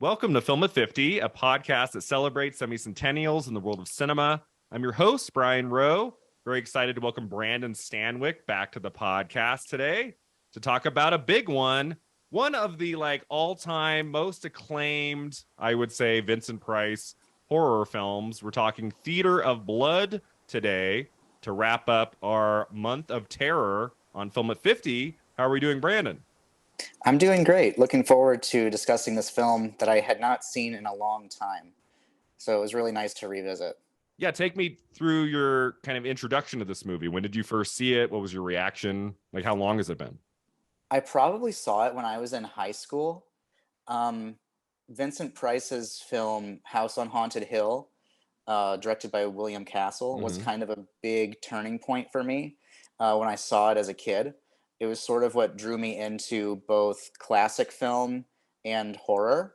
Welcome to Film at 50, a podcast that celebrates semi-centennials in the world of cinema. I'm your host, Brian Rowe. Very excited to welcome Brandon Stanwyck back to the podcast today to talk about a big one of the all-time most acclaimed, I would say, Vincent Price horror films. We're talking Theater of Blood today to wrap up our month of terror on Film at 50. How are we doing, Brandon? I'm doing great. Looking forward to discussing this film that I had not seen in a long time. So it was really nice to revisit. Yeah, take me through your kind of introduction to this movie. When did you first see it? What was your reaction? Like, how long has it been? I probably saw it when I was in high school. Vincent Price's film House on Haunted Hill, directed by William Castle, was kind of a big turning point for me when I saw it as a kid. It was sort of what drew me into both classic film and horror.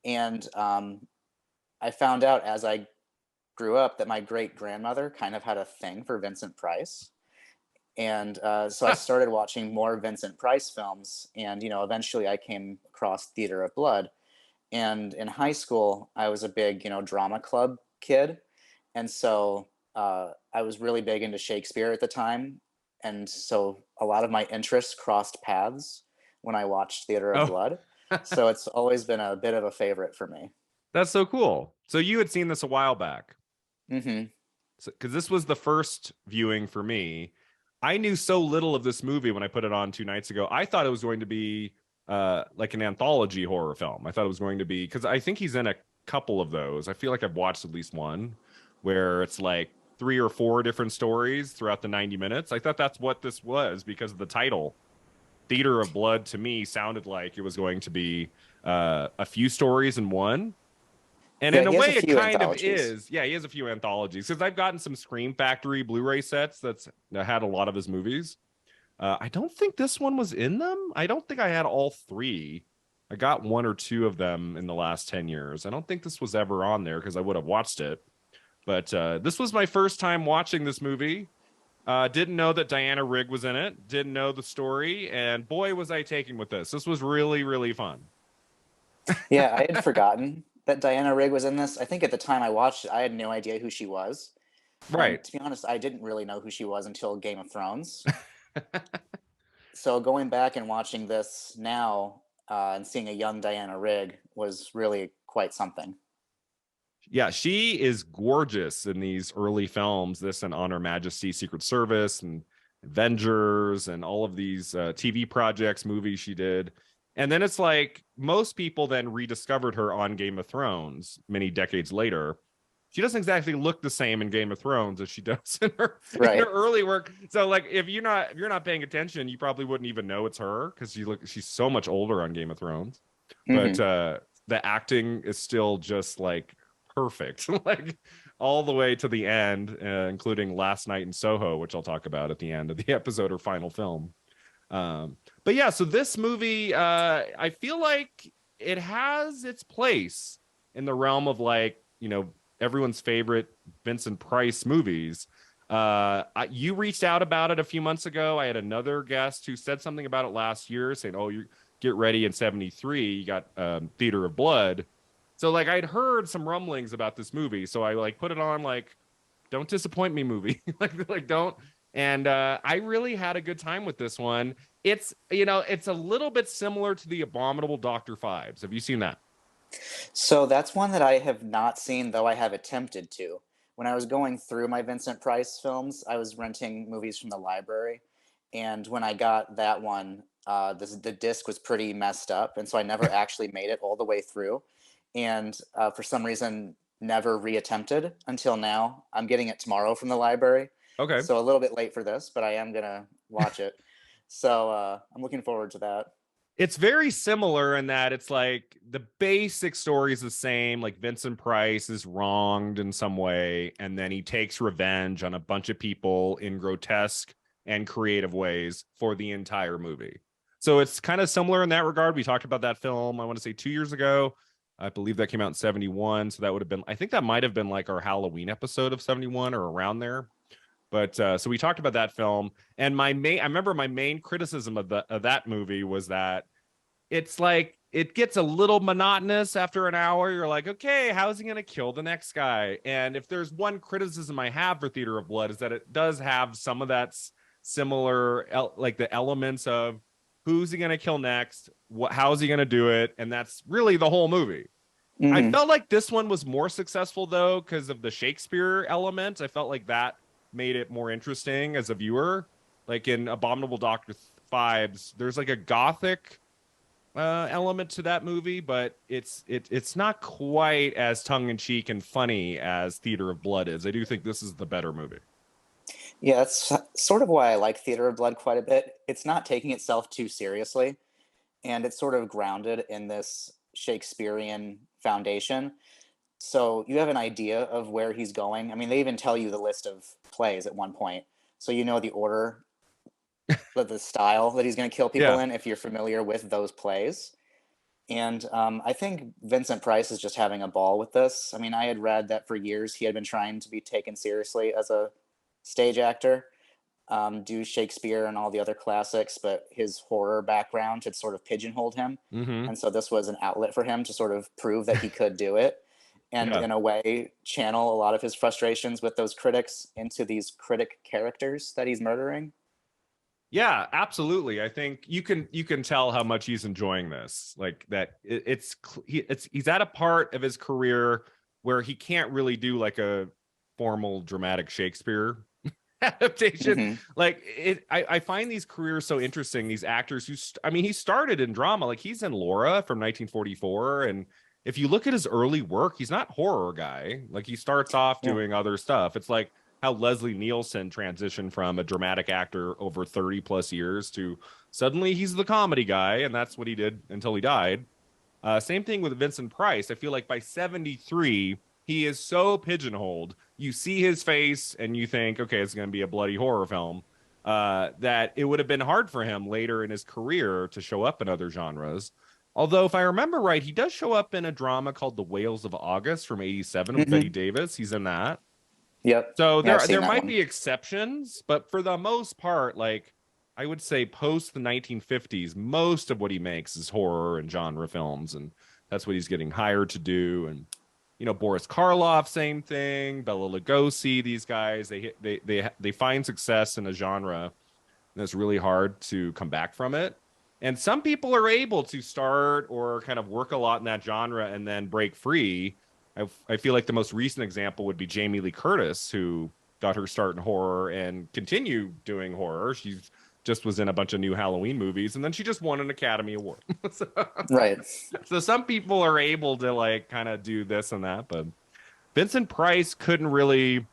And I found out as I grew up that my great-grandmother kind of had a thing for Vincent Price. And so I started watching more Vincent Price films. And, eventually I came across Theater of Blood. And in high school, I was a big, drama club kid. And so I was really big into Shakespeare at the time. And so a lot of my interests crossed paths when I watched Theater of Blood. So it's always been a bit of a favorite for me. That's so cool. So you had seen this a while back. Because this was the first viewing for me. I knew so little of this movie when I put it on 2 nights ago. I thought it was going to be like an anthology horror film. I thought it was going to be, because I think he's in a couple of those. I feel like I've watched at least one where it's like 3 or 4 different stories throughout the 90 minutes. I thought that's what this was because of the title. Theater of Blood to me sounded like it was going to be a few stories in one. And in a way it kind of is. Yeah, he has a few anthologies. Because I've gotten some Scream Factory Blu-ray sets that had a lot of his movies. I don't think this one was in them. I don't think I had all 3. I got 1 or 2 of them in the last 10 years. I don't think this was ever on there because I would have watched it. But this was my first time watching this movie. Didn't know that Diana Rigg was in it. Didn't know the story. And boy, was I taken with this. This was really, really fun. Yeah, I had forgotten that Diana Rigg was in this. I think at the time I watched it, I had no idea who she was. Right. To be honest, I didn't really know who she was until Game of Thrones. So going back and watching this now and seeing a young Diana Rigg was really quite something. Yeah, she is gorgeous in these early films, this and On Her Majesty's Secret Service and Avengers and all of these TV projects, movies she did. And then it's like most people then rediscovered her on Game of Thrones many decades later. She doesn't exactly look the same in Game of Thrones as she does in her early work. So like if you're not paying attention, you probably wouldn't even know it's her because she's so much older on Game of Thrones. But the acting is still just like perfect, like all the way to the end, including Last Night in Soho, which I'll talk about at the end of the episode or final film. But yeah, so this movie, I feel like it has its place in the realm of everyone's favorite Vincent Price movies. You reached out about it a few months ago. I had another guest who said something about it last year saying, oh, you get ready in 73, you got Theater of Blood. So I'd heard some rumblings about this movie. So I put it on don't disappoint me movie. Don't. And I really had a good time with this one. It's, it's a little bit similar to The Abominable Dr. Phibes. Have you seen that? So that's one that I have not seen, though I have attempted to. When I was going through my Vincent Price films, I was renting movies from the library. And when I got that one, the disc was pretty messed up. And so I never actually made it all the way through. And for some reason, never reattempted until now. I'm getting it tomorrow from the library. Okay. So a little bit late for this, but I am going to watch it. So I'm looking forward to that. It's very similar in that it's like the basic story is the same. Like Vincent Price is wronged in some way, and then he takes revenge on a bunch of people in grotesque and creative ways for the entire movie. So it's kind of similar in that regard. We talked about that film, I want to say 2 years ago. I believe that came out in 71. So that would have been, I think that might have been like our Halloween episode of 71 or around there. But so we talked about that film, and I remember my main criticism of that movie was that it's like it gets a little monotonous after an hour. You're like, okay, how's he going to kill the next guy? And if there's one criticism I have for Theater of Blood is that it does have some of that similar, like the elements of who's he going to kill next? How's he going to do it? And that's really the whole movie. I Mm-hmm. felt like this one was more successful though, because of the Shakespeare element. I felt like that made it more interesting as a viewer. Like in Abominable Doctor Phibes, there's like a gothic element to that movie, but it's not quite as tongue-in-cheek and funny as Theater of Blood is. I do think this is the better movie. Yeah, that's sort of why I like Theater of Blood quite a bit. It's not taking itself too seriously, and it's sort of grounded in this Shakespearean foundation. So you have an idea of where he's going. I mean, they even tell you the list of plays at one point, so you know the order, the style that he's going to kill people Yeah. in if you're familiar with those plays. And I think Vincent Price is just having a ball with this. I mean, I had read that for years he had been trying to be taken seriously as a stage actor, do Shakespeare and all the other classics, but his horror background had sort of pigeonholed him. Mm-hmm. And so this was an outlet for him to sort of prove that he could do it. And Yeah. in a way, channel a lot of his frustrations with those critics into these critic characters that he's murdering. Yeah, absolutely. I think you can tell how much he's enjoying this. Like that he's at a part of his career where he can't really do like a formal dramatic Shakespeare adaptation. Mm-hmm. Like I find these careers so interesting. These actors I mean, he started in drama. Like he's in Laura from 1944, and if you look at his early work, he's not horror guy. Like he starts off Yeah. doing other stuff. It's like how Leslie Nielsen transitioned from a dramatic actor over 30 plus years to suddenly he's the comedy guy, and that's what he did until he died. Same thing with Vincent Price. I feel like by 73, he is so pigeonholed. You see his face and you think, okay, it's going to be a bloody horror film. That it would have been hard for him later in his career to show up in other genres. Although, if I remember right, he does show up in a drama called The Whales of August from 87 with Betty Mm-hmm. Davis. He's in that. Yep. So Yeah, I've there seen that might one. be exceptions, but for the most part, like I would say post the 1950s, most of what he makes is horror and genre films, and that's what he's getting hired to do. And Boris Karloff, same thing. Bela Lugosi, these guys, they find success in a genre, and it's really hard to come back from it. And some people are able to start or kind of work a lot in that genre and then break free. I feel like the most recent example would be Jamie Lee Curtis, who got her start in horror and continued doing horror. She just was in a bunch of new Halloween movies, and then she just won an Academy Award. so, Right. so some people are able to like kind of do this and that, but Vincent Price couldn't really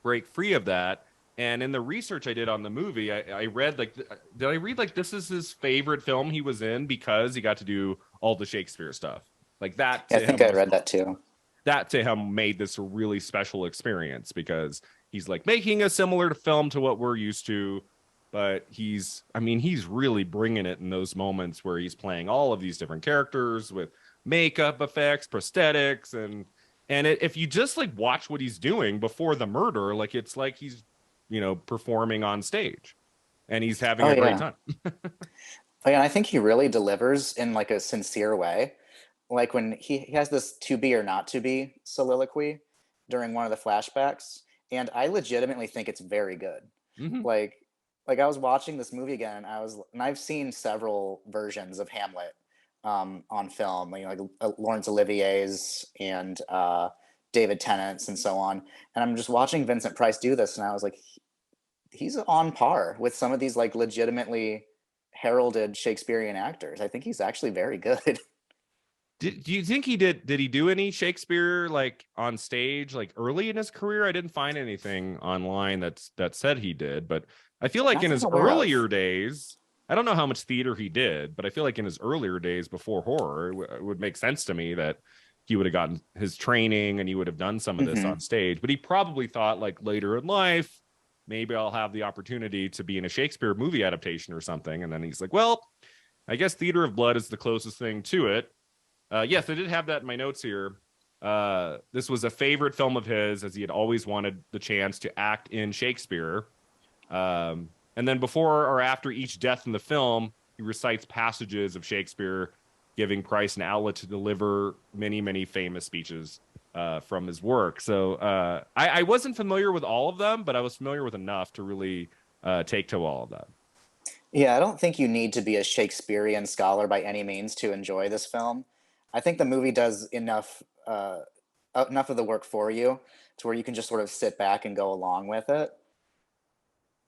break free of that. And in the research I did on the movie, I read like, did I read like this is his favorite film he was in because he got to do all the Shakespeare stuff? Like that Yeah, I to think him I was read that too. that to him made this a really special experience because he's like making a similar film to what we're used to, but he's really bringing it in those moments where he's playing all of these different characters with makeup effects, prosthetics, if you just like watch what he's doing before the murder, like it's like he's performing on stage and he's having Oh a great yeah. time. Oh, yeah, and I think he really delivers in like a sincere way. Like when he has this to be or not to be soliloquy during one of the flashbacks, and I legitimately think it's very good. Mhm. Like like I was watching this movie again, and I've seen several versions of Hamlet on film, like Laurence Olivier's and David Tennant's and so on. And I'm just watching Vincent Price do this, and I was like, he's on par with some of these like legitimately heralded Shakespearean actors. I think he's actually very good. Do you think he did he do any Shakespeare like on stage like early in his career? I didn't find anything online that said he did, but I feel like Not in that I'm his aware of. earlier days, I don't know how much theater he did, but I feel like in his earlier days before horror, it would make sense to me that he would have gotten his training and he would have done some of this Hmm. on stage, but he probably thought like later in life, maybe I'll have the opportunity to be in a Shakespeare movie adaptation or something. And then he's like, well, I guess Theater of Blood is the closest thing to it. Yes, I did have that in my notes here. This was a favorite film of his, as he had always wanted the chance to act in Shakespeare. And then before or after each death in the film, he recites passages of Shakespeare giving Price an outlet to deliver many, many famous speeches from his work. So I wasn't familiar with all of them, but I was familiar with enough to really take to all of that. Yeah, I don't think you need to be a Shakespearean scholar by any means to enjoy this film. I think the movie does enough of the work for you to where you can just sort of sit back and go along with it.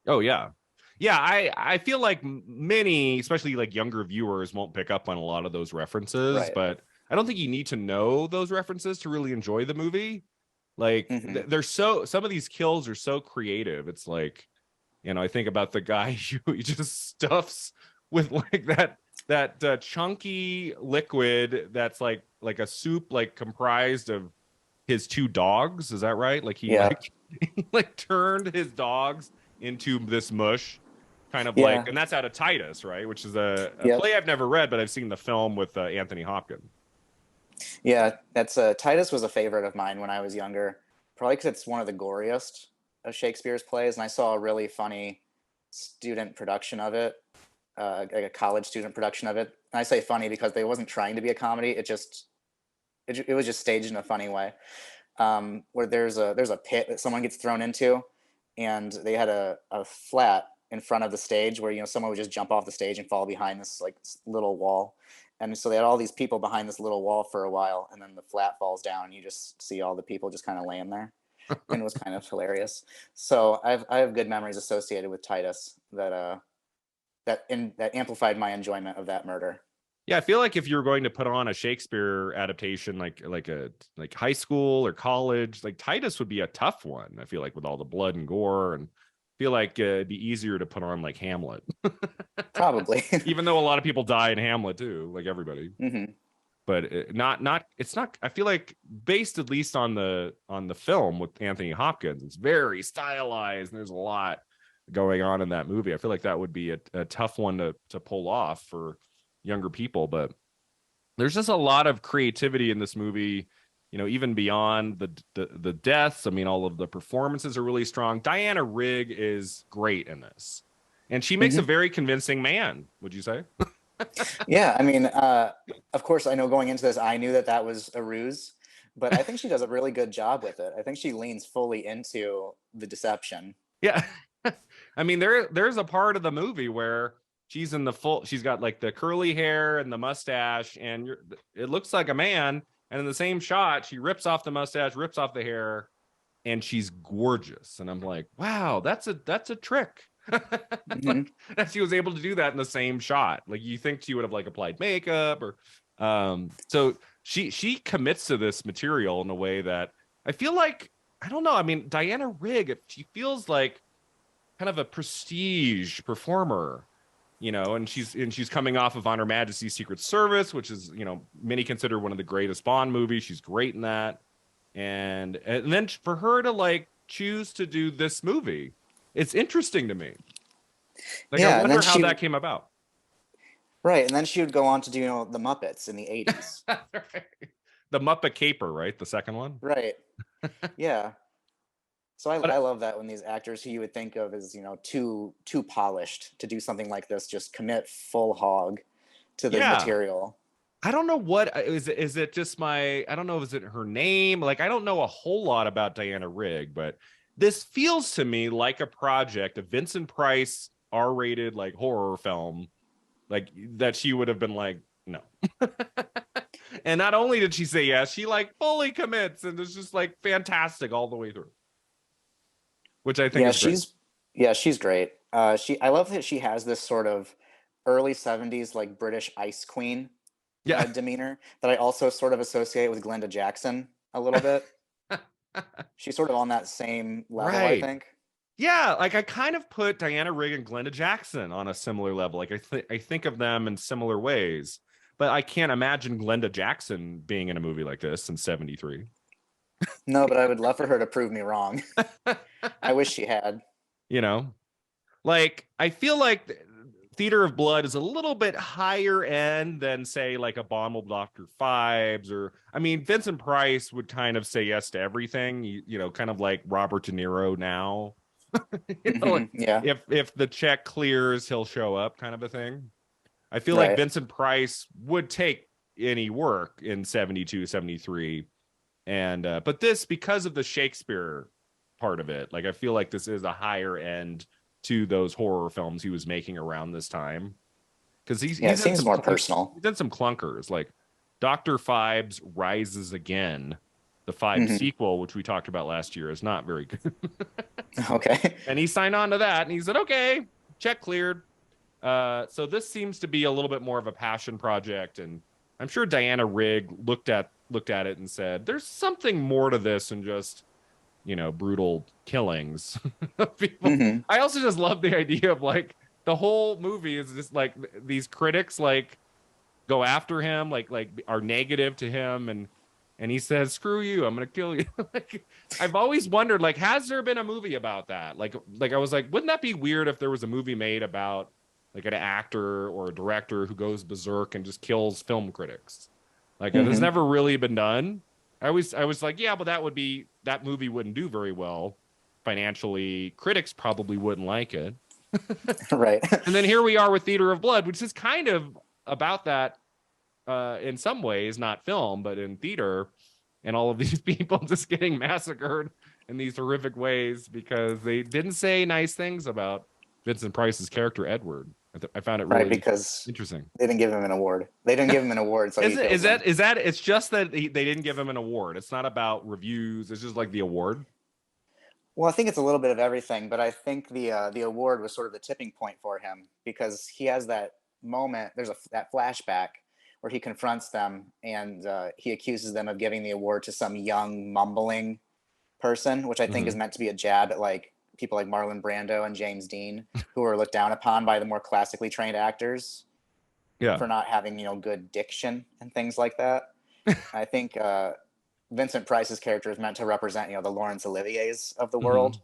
Oh yeah. Yeah, I feel like many, especially like younger viewers, won't pick up on a lot of those references, Right. but I don't think you need to know those references to really enjoy the movie. Like Hmm. they're so some of these kills are so creative. It's like, I think about the guy who he just stuffs with like that chunky liquid that's like a soup like comprised of his two dogs. Is that right? Like he Yeah. like he like turned his dogs into this mush, kind of like, Yeah. and that's out of Titus, right? Which is a Yep. play I've never read, but I've seen the film with Anthony Hopkins. Yeah. That's Titus was a favorite of mine when I was younger, probably because it's one of the goriest of Shakespeare's plays, and I saw a really funny student production of it, like a college student production of it. And I say funny because they wasn't trying to be a comedy. It was just staged in a funny way. Where there's a pit that someone gets thrown into, and they had a flat in front of the stage where someone would just jump off the stage and fall behind this like little wall, and so they had all these people behind this little wall for a while, and then the flat falls down, and you just see all the people just kind of laying there, and it was kind of hilarious. So I have good memories associated with Titus that amplified my enjoyment of that murder. Yeah, I feel like if you're going to put on a Shakespeare adaptation, like high school or college, like Titus would be a tough one. I feel like with all the blood and gore, and I feel like it'd be easier to put on like Hamlet, Probably. even though a lot of people die in Hamlet too, like everybody. Hmm. But not it's not. I feel like based at least on the film with Anthony Hopkins, it's very stylized, and there's a lot going on in that movie. I feel like that would be a tough one to pull off for younger people, but there's just a lot of creativity in this movie, even beyond the deaths. I mean, all of the performances are really strong. Diana Rigg is great in this, and she makes a Hmm. very convincing man, would you say? Yeah, I mean, of course, I know going into this, I knew that that was a ruse, but I think she does a really good job with it. I think she leans fully into the deception. Yeah. I mean, there's a part of the movie where she's got like the curly hair and the mustache, and it looks like a man, and in the same shot she rips off the mustache, rips off the hair, and she's gorgeous, and I'm like, wow, that's a trick. Hmm. Like that she was able to do that in the same shot. Like you think she would have like applied makeup or so she commits to this material in a way that I feel like, I don't know, I mean, Diana Rigg, she feels like kind of a prestige performer, and she's coming off of On Her Majesty's Secret Service, which is, many consider one of the greatest Bond movies. She's great in that. And then for her to like choose to do this movie, it's interesting to me. Like I Yeah, and then wonder how she that came about. right, and then she would go on to do the Muppets in the '80s. The Muppet Caper, right? The second one. Right. Yeah. So I But love that when these actors who you would think of as too polished to do something like this just commit full hog to the yeah, material. I don't know what is it just I don't know, is it her name? Like I don't know a whole lot about Diana Rigg, but this feels to me like a project, a Vincent Price R-rated like horror film, like that she would have been like, no. And not only did she say yes, she like fully commits and it's just like fantastic all the way through, which I think Yeah, is great. she's great. I love that she has this sort of early '70s like British ice queen Yeah. demeanor that I also sort of associate with Glenda Jackson a little bit. She's sort of on that same level, I Right. think. Yeah, like I kind of put Diana Rigg and Glenda Jackson on a similar level. Like I think of them in similar ways, but I can't imagine Glenda Jackson being in a movie like this in 73. No, but I would love for her to prove me wrong. I wish she had. You know, like I feel like Theater of Blood is a little bit higher end than say like Abominable Dr. Phibes, or I mean Vincent Price would kind of say yes to everything, kind of like Robert De Niro now. Hmm. Yeah. If the check clears, he'll show up, kind of a thing. I feel like Right. Vincent Price would take any work in 72, 73. And but this, because of the Shakespeare part of it, like I feel like this is a higher end to those horror films he was making around this time, because he's it done seems some more personal. he's done some clunkers like Dr. Phibes Rises Again. The Five sequel, which we talked about last year, is not very good. Okay. And he signed on to that, and he said, "Okay, check cleared." So this seems to be a little bit more of a passion project, and I'm sure Diana Rigg looked at it and said, "There's something more to this than just, brutal killings of people." I also just love the idea of like the whole movie is just like these critics like go after him, like are negative to him, and he says, "Screw you, I'm gonna kill you." Like, I've always wondered, like, has there been a movie about that? Like I was like, wouldn't that be weird if there was a movie made about like an actor or a director who goes berserk and just kills film critics? Like, it has never really been done. I was like, yeah, but that movie wouldn't do very well financially. Critics probably wouldn't like it. Right. And then here we are with Theater of Blood, which is kind of about that in some ways, not film, but in theater, and all of these people just getting massacred in these horrific ways because they didn't say nice things about Vincent Price's character, Edward. I found it Right, really because interesting. they didn't give him an award. They didn't give him an award, so Is that it's just that they didn't give him an award. It's not about reviews. It's just like the award. Well, I think it's a little bit of everything, but I think the award was sort of the tipping point for him because he has that moment. There's that flashback where he confronts them and he accuses them of giving the award to some young mumbling person, which I think is meant to be a jab at like people like Marlon Brando and James Dean, who are looked down upon by the more classically trained actors Yeah. for not having good diction and things like that. I think Vincent Price's character is meant to represent the Laurence Oliviers of the world,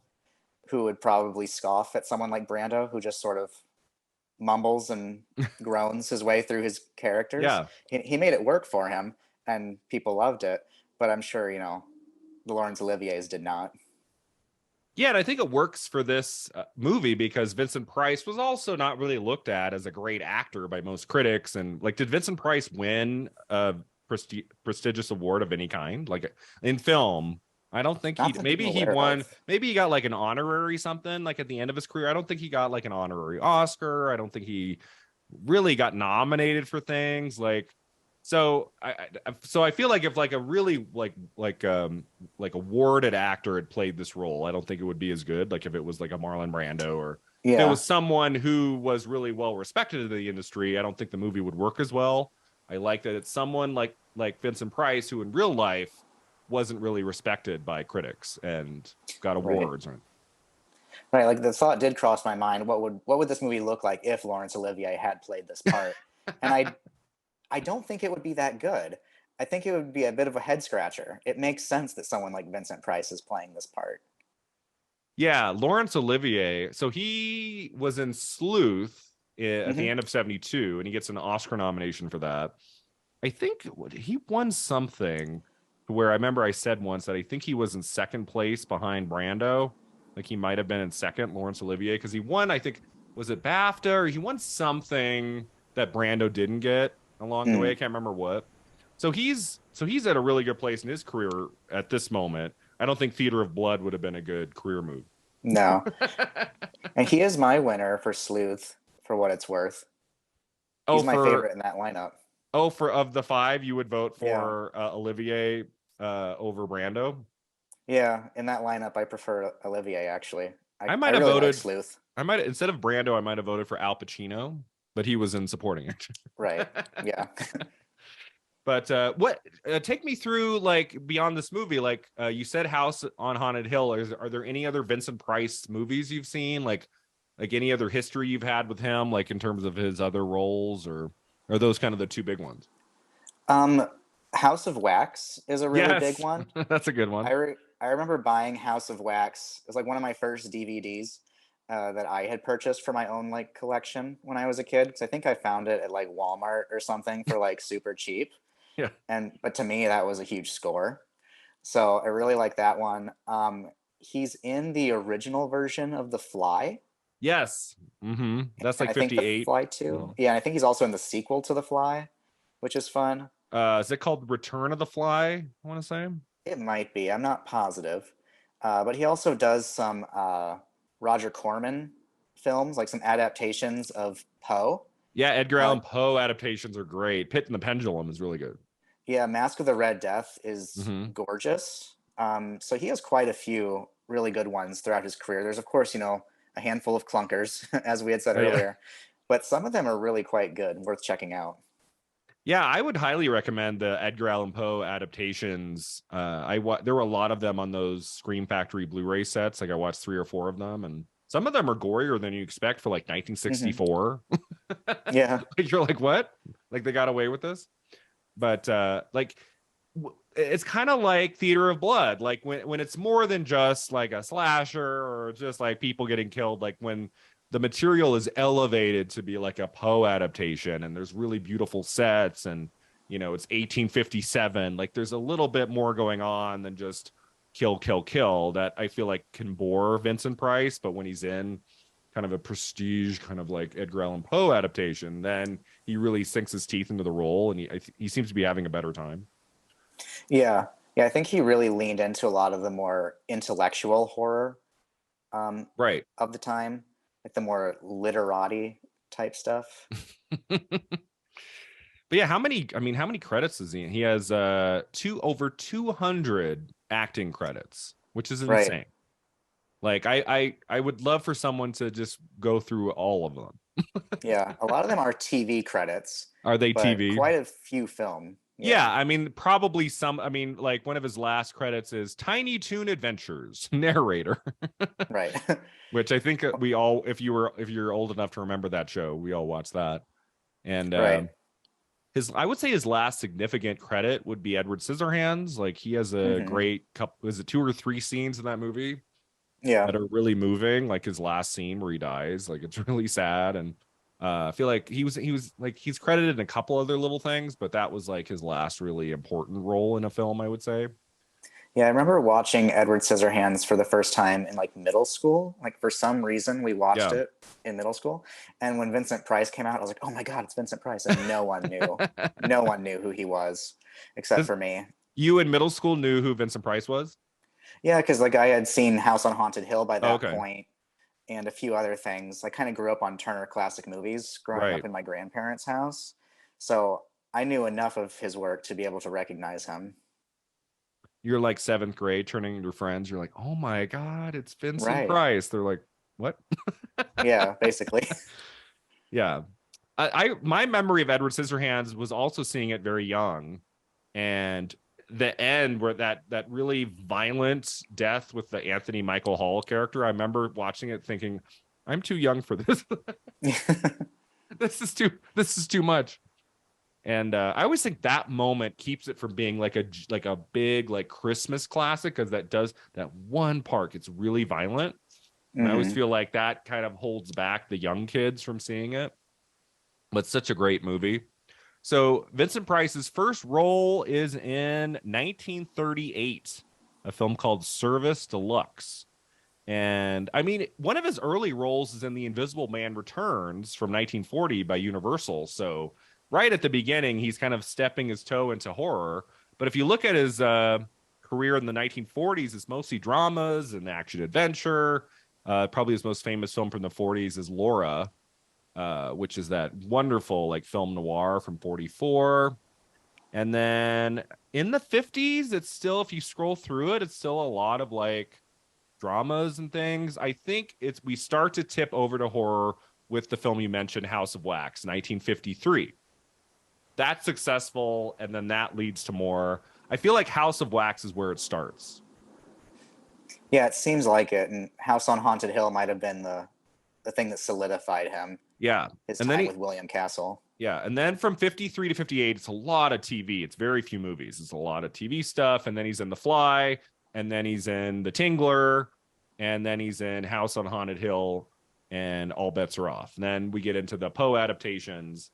who would probably scoff at someone like Brando, who just sort of mumbles and groans his way through his characters. Yeah. He made it work for him, and people loved it. But I'm sure the Laurence Oliviers did not. Yeah, and I think it works for this movie because Vincent Price was also not really looked at as a great actor by most critics. And like, did Vincent Price win a prestigious award of any kind? Like in film, I don't think he. Maybe he won. Maybe he got like an honorary something like at the end of his career. I don't think he got like an honorary Oscar. I don't think he really got nominated for things like. So I feel like if like a really like awarded actor had played this role, I don't think it would be as good. Like if it was like a Marlon Brando or if it was someone who was really well respected in the industry, I don't think the movie would work as well. I like that it's someone like Vincent Price who in real life wasn't really respected by critics and got awards. Right, like the thought did cross my mind. What would this movie look like if Laurence Olivier had played this part? And I don't think it would be that good. I think it would be a bit of a head scratcher. It makes sense that someone like Vincent Price is playing this part. Yeah, Laurence Olivier. So he was in Sleuth at the end of 72, and he gets an Oscar nomination for that. I think he won something where I remember I said once that I think he was in second place behind Brando. Like he might have been in second, Laurence Olivier, because he won, I think, was it BAFTA or he won something that Brando didn't get along the way. I can't remember what. So he's at a really good place in his career at this moment. I don't think Theater of Blood would have been a good career move. No. And he is my winner for Sleuth, for what it's worth. He's my favorite in that lineup. Oh, of the five, you would vote for Olivier over Brando? Yeah, in that lineup, I prefer Olivier, actually. I might have really voted like Sleuth. Instead of Brando, I might have voted for Al Pacino, but he was in supporting it. Right. Yeah. But take me through like beyond this movie. Like you said, House on Haunted Hill. Are there any other Vincent Price movies you've seen? Like any other history you've had with him, like in terms of his other roles, or are those kind of the two big ones? House of Wax is a really big one. That's a good one. I remember buying House of Wax. It was like one of my first DVDs that I had purchased for my own like collection when I was a kid. Because I think I found it at like Walmart or something for like super cheap. Yeah. But to me, that was a huge score. So I really like that one. He's in the original version of The Fly. Yes. That's like 58. The Fly too. Yeah, I think he's also in the sequel to The Fly, which is fun. Is it called Return of the Fly? I want to say. It might be. I'm not positive. But he also does some Roger Corman films, like some adaptations of Poe. Yeah, Edgar Uh, Allan Poe adaptations are great. Pit and the Pendulum is really good. yeah, Mask of the Red Death is Hmm. gorgeous. So he has quite a few really good ones throughout his career. There's, of course, a handful of clunkers, as we had said Oh yeah. earlier, but some of them are really quite good, worth checking out. Yeah, I would highly recommend the Edgar Allan Poe adaptations. There were a lot of them on those Scream Factory Blu-ray sets. Like I watched 3 or 4 of them, and some of them are gorier than you expect for like Hmm. 1964. Yeah, Like you're like, what? Like they got away with this? But it's kind of like Theater of Blood. Like when it's more than just like a slasher or just like people getting killed. Like when the material is elevated to be like a Poe adaptation and there's really beautiful sets and it's 1857. Like there's a little bit more going on than just kill kill kill that I feel like can bore Vincent Price. But when he's in kind of a prestige kind of like Edgar Allan Poe adaptation, then he really sinks his teeth into the role and he seems to be having a better time. yeah, yeah. I think he really leaned into a lot of the more intellectual horror um, Right. of the time, like the more literati type stuff. But yeah, how many credits is he in? He has over 200 acting credits, which is Right. insane. Like I would love for someone to just go through all of them. Yeah, a lot of them are TV credits, Are they but TV? quite a few film. Yeah, Yeah, I mean, probably some. I mean, like one of his last credits is Tiny Toon Adventures narrator, right. which I think we all, if you're old enough to remember that show, we all watched that. And Right. I would say his last significant credit would be Edward Scissorhands. Like he has a Hmm. great couple, is it 2 or 3 scenes in that movie Yeah. that are really moving? Like his last scene where he dies, like it's really sad. And I feel like he was like he's credited in a couple other little things, but that was like his last really important role in a film, I would say. Yeah, I remember watching Edward Scissorhands for the first time in like middle school. Like for some reason, we watched Yeah. it in middle school, and when Vincent Price came out, I was like, "Oh my God, it's Vincent Price!" And no one knew, no one knew who he was, except This, for me. you in middle school knew who Vincent Price was? Yeah, because like I had seen House on Haunted Hill by Oh, that okay. point, and a few other things. I kind of grew up on Turner Classic Movies growing up Right. in my grandparents' house, so I knew enough of his work to be able to recognize him. You're like seventh grade turning to your friends. You're like, oh my God, it's Vincent Right. Price. They're like, what? Yeah, basically. Yeah. My memory of Edward Scissorhands was also seeing it very young. And the end where that really violent death with the Anthony Michael Hall character, I remember watching it thinking, I'm too young for this. This is too much. And I always think that moment keeps it from being like a big like Christmas classic because that does that one part gets really violent. And I always Hmm. feel like that kind of holds back the young kids from seeing it. But it's such a great movie. So Vincent Price's first role is in 1938, a film called Service Deluxe. And I mean, one of his early roles is in The Invisible Man Returns from 1940 by Universal. So right at the beginning, he's kind of stepping his toe into horror. But if you look at his career in the 1940s, it's mostly dramas and action adventure. Probably his most famous film from the 40s is Laura, which is that wonderful like film noir from 44. And then in the 50s, it's still, if you scroll through it, it's still a lot of like dramas and things. I think we start to tip over to horror with the film you mentioned, House of Wax, 1953. That's successful, and then that leads to more. I feel like House of Wax is where it starts. Yeah, it seems like it. And House on Haunted Hill might have been the thing that solidified him, Yeah. his And then time with William Castle. yeah, and then from 53 to 58, it's a lot of TV. It's very few movies. It's a lot of TV stuff. And then he's in The Fly, and then he's in The Tingler, and then he's in House on Haunted Hill, and all bets are off. And then we get into the Poe adaptations.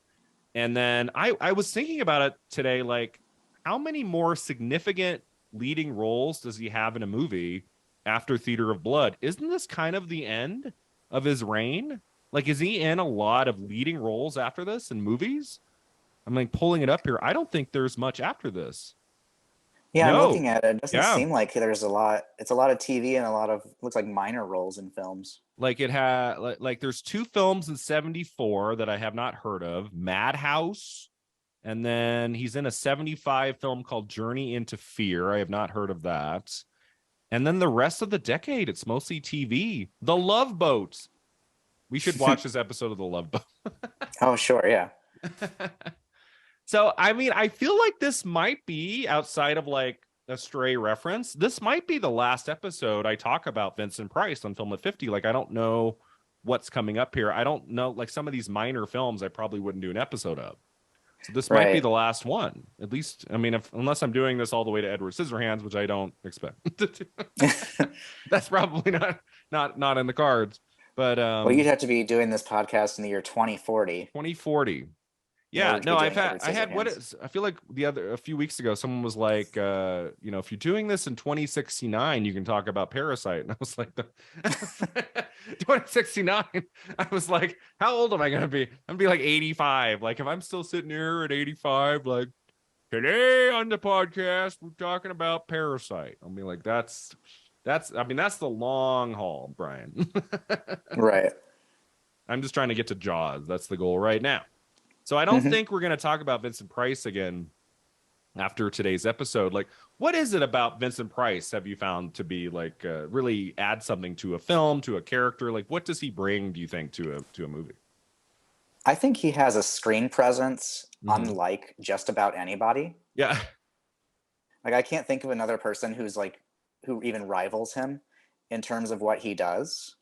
And then I was thinking about it today, like, how many more significant leading roles does he have in a movie after Theater of Blood? Isn't this kind of the end of his reign? Like, is he in a lot of leading roles after this in movies? I'm like pulling it up here. I don't think there's much after this. Yeah, I'm No. looking at it. It doesn't Yeah. seem like there's a lot. It's a lot of TV and a lot of looks like minor roles in films. Like it had like there's two films in 74 that I have not heard of. Madhouse, and then he's in a 75 film called Journey into Fear. I have not heard of that. And then the rest of the decade, it's mostly TV. The Love Boat. We should watch this episode of The Love Boat. Oh, sure, yeah. So, I mean, I feel like this might be outside of like a stray reference. This might be the last episode I talk about Vincent Price on Film at 50. Like, I don't know what's coming up here. I don't know, like some of these minor films I probably wouldn't do an episode of. So this might be the last one. At least, I mean, unless I'm doing this all the way to Edward Scissorhands, which I don't expect. That's probably not in the cards. But well, you'd have to be doing this podcast in the year 2040. 2040. Yeah, no, I feel like a few weeks ago, someone was like, if you're doing this in 2069, you can talk about Parasite. And I was like, 2069. I was like, how old am I going to be? I'm going to be like 85. Like, if I'm still sitting here at 85, like, today on the podcast, we're talking about Parasite. I'll be like, that's the long haul, Brian. Right. I'm just trying to get to Jaws. That's the goal right now. So I don't think we're going to talk about Vincent Price again after today's episode. Like, what is it about Vincent Price have you found to be like really add something to a film, to a character? Like, what does he bring, do you think, to a movie? I think he has a screen presence unlike just about anybody. Yeah. Like, I can't think of another person who even rivals him in terms of what he does.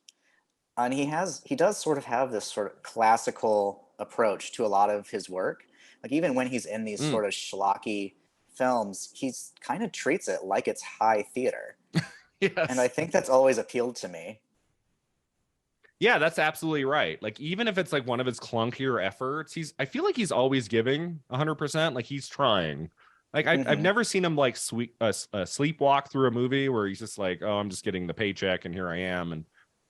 And he does sort of have this sort of classical approach to a lot of his work. Like, even when he's in these sort of schlocky films, he's kind of treats it like it's high theater. Yes. And I think that's always appealed to me. Yeah, that's absolutely right. Like, even if it's like one of his clunkier efforts, I feel like he's always giving 100%. Like, he's trying. Like, I've never seen him like sleepwalk through a movie where he's just like, oh, I'm just getting the paycheck and here I am. And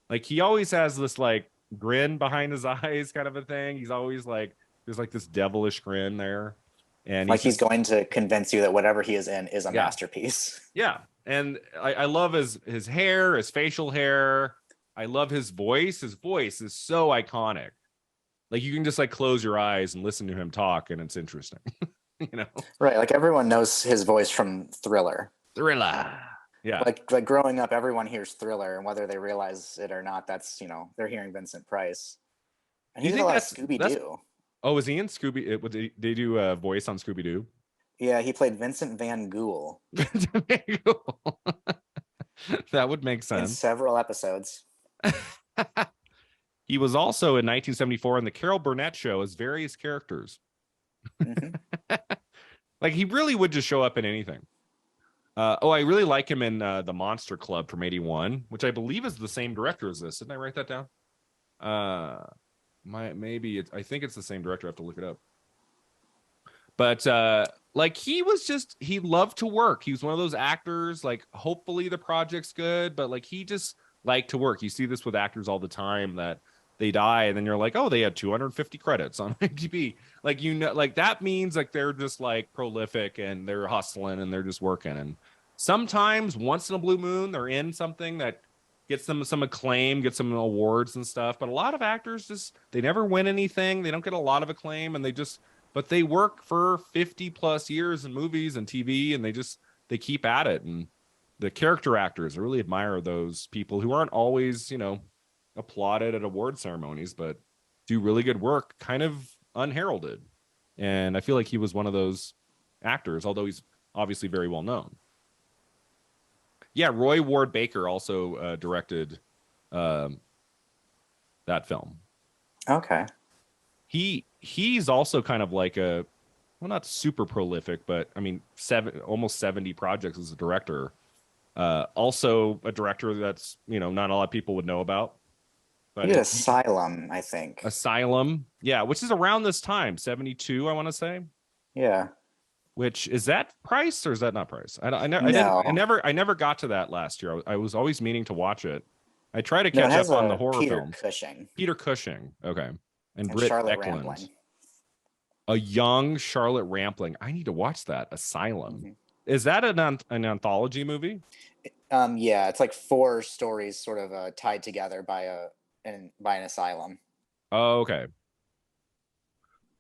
like, he always has this like grin behind his eyes kind of a thing. He's always like, there's like this devilish grin there. And like he's going to convince you that whatever he is in is a masterpiece. Yeah. And I love his hair, his facial hair. I love his voice. His voice is so iconic. Like, you can just like close your eyes and listen to him talk and it's interesting. Right. Like, everyone knows his voice from Thriller. Yeah. Like growing up, everyone hears Thriller, and whether they realize it or not, that's, they're hearing Vincent Price. And he did a lot of Scooby-Doo. Oh, was he in Scooby? Did they do a voice on Scooby-Doo? Yeah, he played Vincent Van Ghoul. That would make sense. In several episodes. He was also in 1974 in the Carol Burnett Show as various characters. Like, he really would just show up in anything. I really like him in the Monster Club from '81, which I believe is the same director as this. Didn't I write that down? I think it's the same director. I have to look it up. But like, he loved to work. He was one of those actors, like, hopefully the project's good, but like, he just liked to work. You see this with actors all the time, that they die and then you're like, oh, they had 250 credits on IMDb. Like, like, that means like they're just like prolific and they're hustling and they're just working. And sometimes, once in a blue moon, they're in something that gets them some acclaim, gets some awards and stuff. But a lot of actors they never win anything. They don't get a lot of acclaim, and but they work for 50 plus years in movies and TV, and they keep at it. And the character actors, I really admire those people who aren't always, applauded at award ceremonies, but do really good work kind of unheralded. And I feel like he was one of those actors, although he's obviously very well known. Yeah, Roy Ward Baker also directed that film. Okay. He's also kind of like not super prolific, but I mean, almost 70 projects as a director. Also a director that's, not a lot of people would know about. But he did Asylum, I think. Asylum, yeah, which is around this time, 72, I want to say. Yeah. Which is that Price or is that not Price? I never got to that last year. I was always meaning to watch it. I try to catch up on the horror films. Peter Cushing. Peter Cushing, okay, and Britt Charlotte Eklund. Rampling. A young Charlotte Rampling. I need to watch that. Asylum. Hmm. Is that an anthology movie? Yeah, it's like four stories sort of tied together by by an asylum. Oh, okay.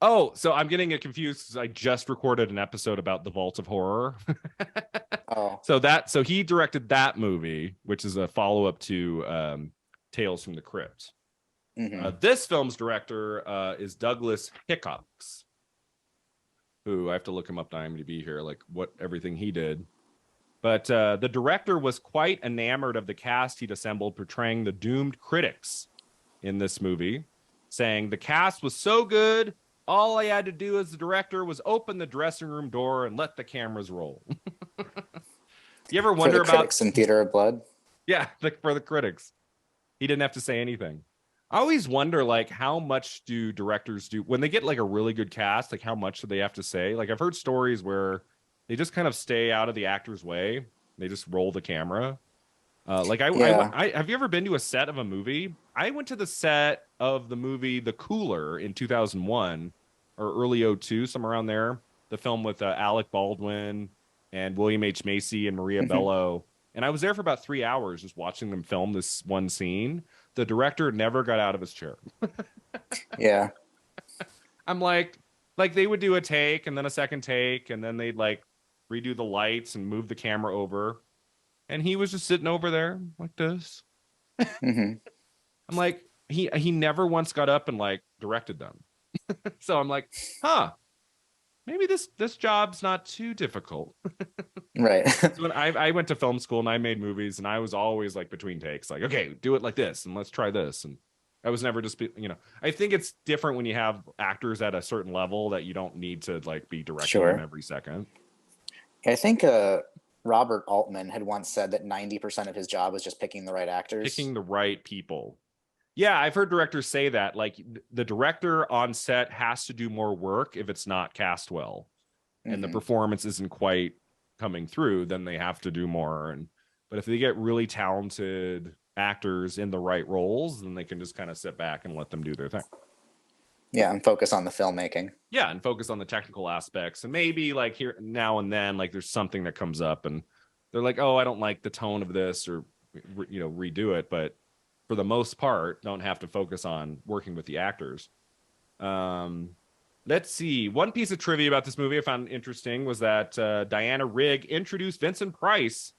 Oh, so I'm getting it confused because I just recorded an episode about the Vault of Horror. Oh. So he directed that movie, which is a follow up to Tales from the Crypt. Hmm. This film's director is Douglas Hickox, who I have to look him up on IMDb here, like what everything he did. But the director was quite enamored of the cast he'd assembled portraying the doomed critics in this movie, saying the cast was so good, all I had to do as the director was open the dressing room door and let the cameras roll. You ever For the wonder about, critics in Theater of Blood. yeah, for the critics? He didn't have to say anything. I always wonder, like, how much do directors do when they get like a really good cast? Like, how much do they have to say? Like, I've heard stories where they just kind of stay out of the actor's way. They just roll the camera. Yeah. Have you ever been to a set of a movie? I went to the set of the movie The Cooler in 2001 or early '02, somewhere around there. The film with Alec Baldwin and William H. Macy and Maria Hmm. Bello. And I was there for about 3 hours just watching them film this one scene. The director never got out of his chair. Yeah. I'm like they would do a take and then a second take, and then they'd like redo the lights and move the camera over. And he was just sitting over there like this. Hmm. I'm like, he never once got up and like directed them. So I'm like, huh, maybe this job's not too difficult. Right. So when I went to film school and I made movies, and I was always like between takes, like, okay, do it like this and let's try this. And I was never just I think it's different when you have actors at a certain level that you don't need to like be directing them Sure. every second. I think Robert Altman had once said that 90% of his job was just picking the right actors. Picking the right people. Yeah, I've heard directors say that. Like the director on set has to do more work if it's not cast well, and the Hmm. performance isn't quite coming through, then they have to do more. And but if they get really talented actors in the right roles, then they can just kind of sit back and let them do their thing. Yeah, and focus on the filmmaking. Yeah, and focus on the technical aspects. And maybe like here now and then, like there's something that comes up and they're like, oh, I don't like the tone of this, or redo it. But for the most part, don't have to focus on working with the actors. Um, let's see. One piece of trivia about this movie I found interesting was that Diana Rigg introduced Vincent Price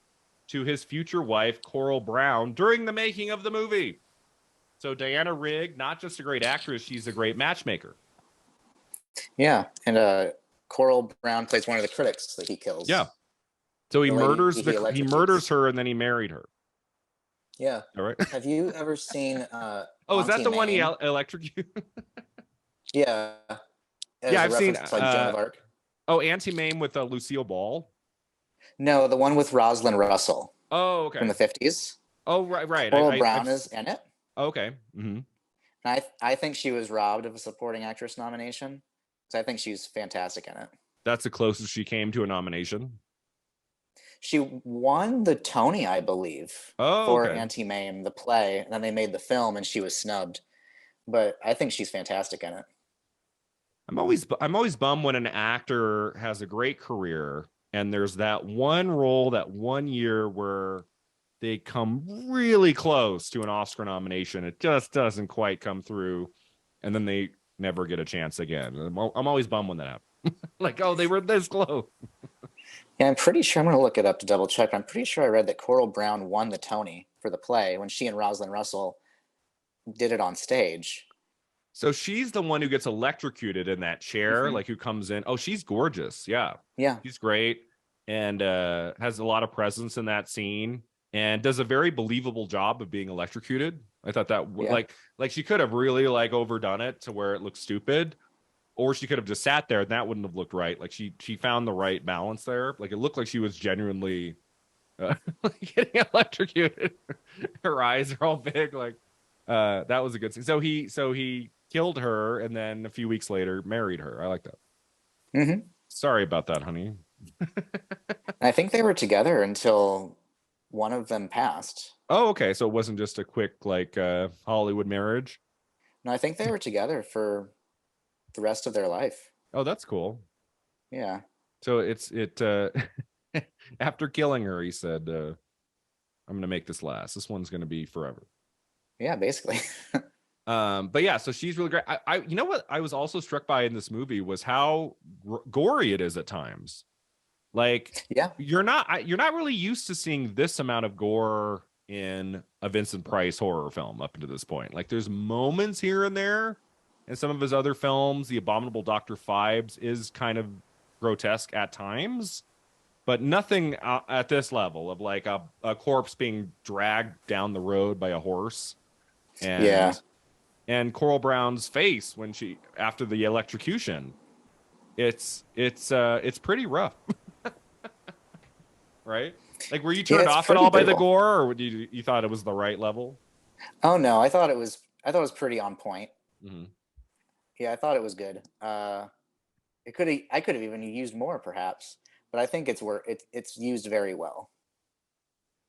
to his future wife, Coral Brown, during the making of the movie. So Diana Rigg, not just a great actress, she's a great matchmaker. Yeah, and Coral Brown plays one of the critics that he kills. Yeah. So he The lady murders he he murders electrocutes. her and then he married her. Yeah. All right. Have you ever seen Oh, is that Auntie the one he Mame? electrocuted? Yeah, Yeah, as a I've seen. reference to like Joan of Arc. Oh, Auntie Mame with Lucille Ball. No, the one with Rosalind Russell Oh, from okay. the 50s. Oh, right. Coral Brown is in it. Okay. Mm-hmm. And I think she was robbed of a supporting actress nomination. So I think she's fantastic in it. That's the closest she came to a nomination. She won the Tony, I believe, Oh, for okay. Auntie Mame, the play, and then they made the film and she was snubbed. But I think she's fantastic in it. I'm always bummed when an actor has a great career and there's that one role that one year where they come really close to an Oscar nomination. It just doesn't quite come through, and then they never get a chance again. I'm always bummed when that happens. Like, oh, they were this close. Yeah, I'm pretty sure, I'm going to look it up to double check. I'm pretty sure I read that Coral Brown won the Tony for the play when she and Rosalind Russell did it on stage. So she's the one who gets electrocuted in that chair, Hmm. like who comes in. Oh, she's gorgeous. Yeah, Yeah. she's great and has a lot of presence in that scene and does a very believable job of being electrocuted. I thought that Yeah. like she could have really like overdone it to where it looks stupid, or she could have just sat there and that wouldn't have looked right. Like she found the right balance there. Like it looked like she was genuinely getting electrocuted. Her eyes are all big. Like that was a good scene. So he killed her and then a few weeks later married her. I like that. Hmm. Sorry about that, honey. I think they were together until one of them passed. Oh, okay. So it wasn't just a quick like Hollywood marriage. No, I think they were together for the rest of their life. Oh, that's cool. Yeah. So after killing her, he said, I'm gonna make this last. This one's gonna be forever. Yeah, basically. But yeah, so she's really great. You know what I was also struck by in this movie was how gory it is at times. Like Yeah. you're not really used to seeing this amount of gore in a Vincent Price horror film up until this point. Like there's moments here and there in some of his other films. The Abominable Dr. Phibes is kind of grotesque at times, but nothing at this level of like a corpse being dragged down the road by a horse Yeah. and Coral Brown's face when she after the electrocution. It's pretty rough. Right? Like, were you Yeah, turned it's off at pretty all by the brutal. gore, or you thought it was the right level? Oh no, I thought it was pretty on point. Mm-hmm. Yeah, I thought it was good. I could have even used more perhaps, but I think it's used very well.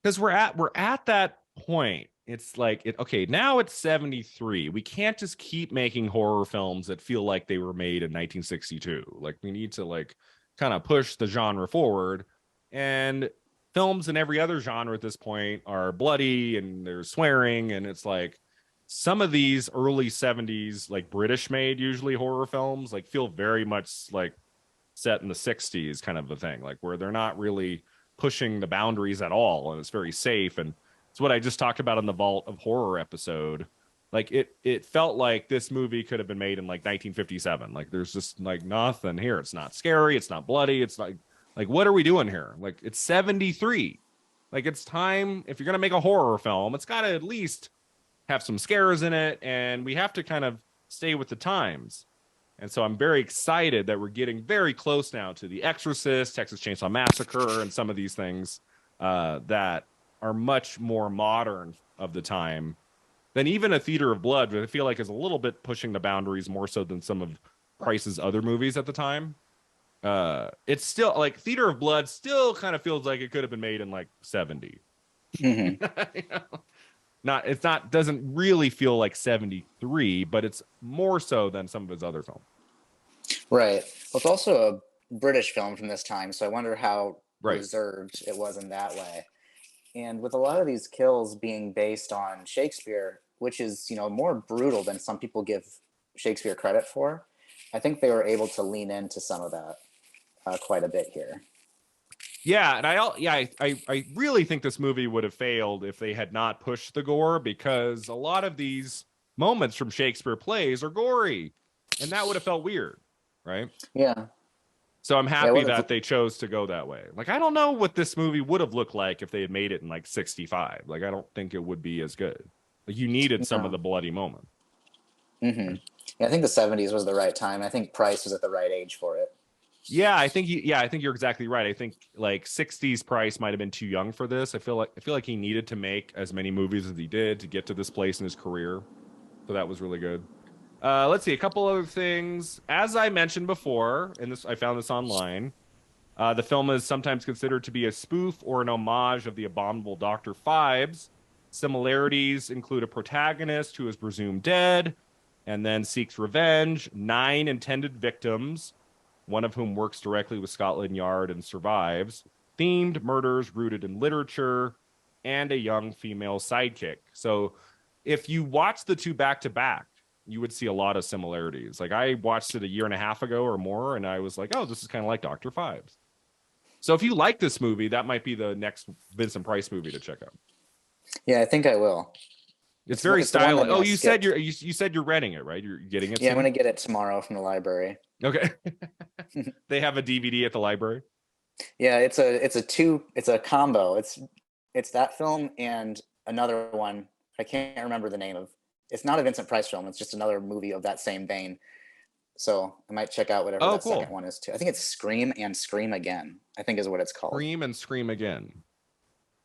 Because we're at that point. It's like okay, now it's 73. We can't just keep making horror films that feel like they were made in 1962. Like we need to like kind of push the genre forward. And films in every other genre at this point are bloody and there's swearing, and it's like some of these early 70s like British made usually horror films like feel very much like set in the 60s kind of a thing, like where they're not really pushing the boundaries at all and it's very safe. And it's what I just talked about in the Vault of Horror episode. Like it felt like this movie could have been made in like 1957. Like there's just like nothing here. It's not scary, it's not bloody, it's like what are we doing here? Like it's 73. Like it's time, if you're going to make a horror film, it's got to at least have some scares in it, and we have to kind of stay with the times. And so I'm very excited that we're getting very close now to The Exorcist, Texas Chainsaw Massacre, and some of these things that are much more modern of the time than even a Theater of Blood, but I feel like is a little bit pushing the boundaries more so than some of Price's other movies at the time. It's still like Theater of Blood still kind of feels like it could have been made in like 70. Hmm. You know? It's not doesn't really feel like 73, but it's more so than some of his other films. Right. Well, it's also a British film from this time, so I wonder how Right. reserved it was in that way. And with a lot of these kills being based on Shakespeare, which is, more brutal than some people give Shakespeare credit for, I think they were able to lean into some of that quite a bit here. Yeah, and I really think this movie would have failed if they had not pushed the gore, because a lot of these moments from Shakespeare plays are gory, and that would have felt weird, right? Yeah. So I'm Yeah. happy What that they chose to go that way. Like I don't know what this movie would have looked like if they had made it in like 65. Like I don't think it would be as good. Like you needed some of No. the bloody moments. Hmm. Yeah, I think the 70s was the right time. I think Price was at the right age for it. Yeah, I think you're exactly right. I think like 60s Price might have been too young for this. I feel like he needed to make as many movies as he did to get to this place in his career. So that was really good. Let's see a couple other things. As I mentioned before, and this I found this online. The film is sometimes considered to be a spoof or an homage of the abominable Dr. Phibes. Similarities include a protagonist who is presumed dead and then seeks revenge, 9 intended victims, one of whom works directly with Scotland Yard and survives, themed murders rooted in literature, and a young female sidekick. So if you watch the two back to back, you would see a lot of similarities. Like I watched it a year and a half ago or more, and I was like, oh, this is kind of like Dr. Phibes. So if you like this movie, that might be the next Vincent Price movie to check out. Yeah, I think I will. It's very It's the one that stylish. Oh, I skipped. you said you're renting it, right? You're getting it Yeah, I'm soon. gonna get it tomorrow from the library. Okay. They have a DVD at the library. Yeah, it's a combo. It's that film and another one. I can't remember the name of. It's not a Vincent Price film. It's just another movie of that same vein. So I might check out whatever Oh, that second cool. one is too. I think it's Scream and Scream Again, I think is what it's called. Scream and Scream Again.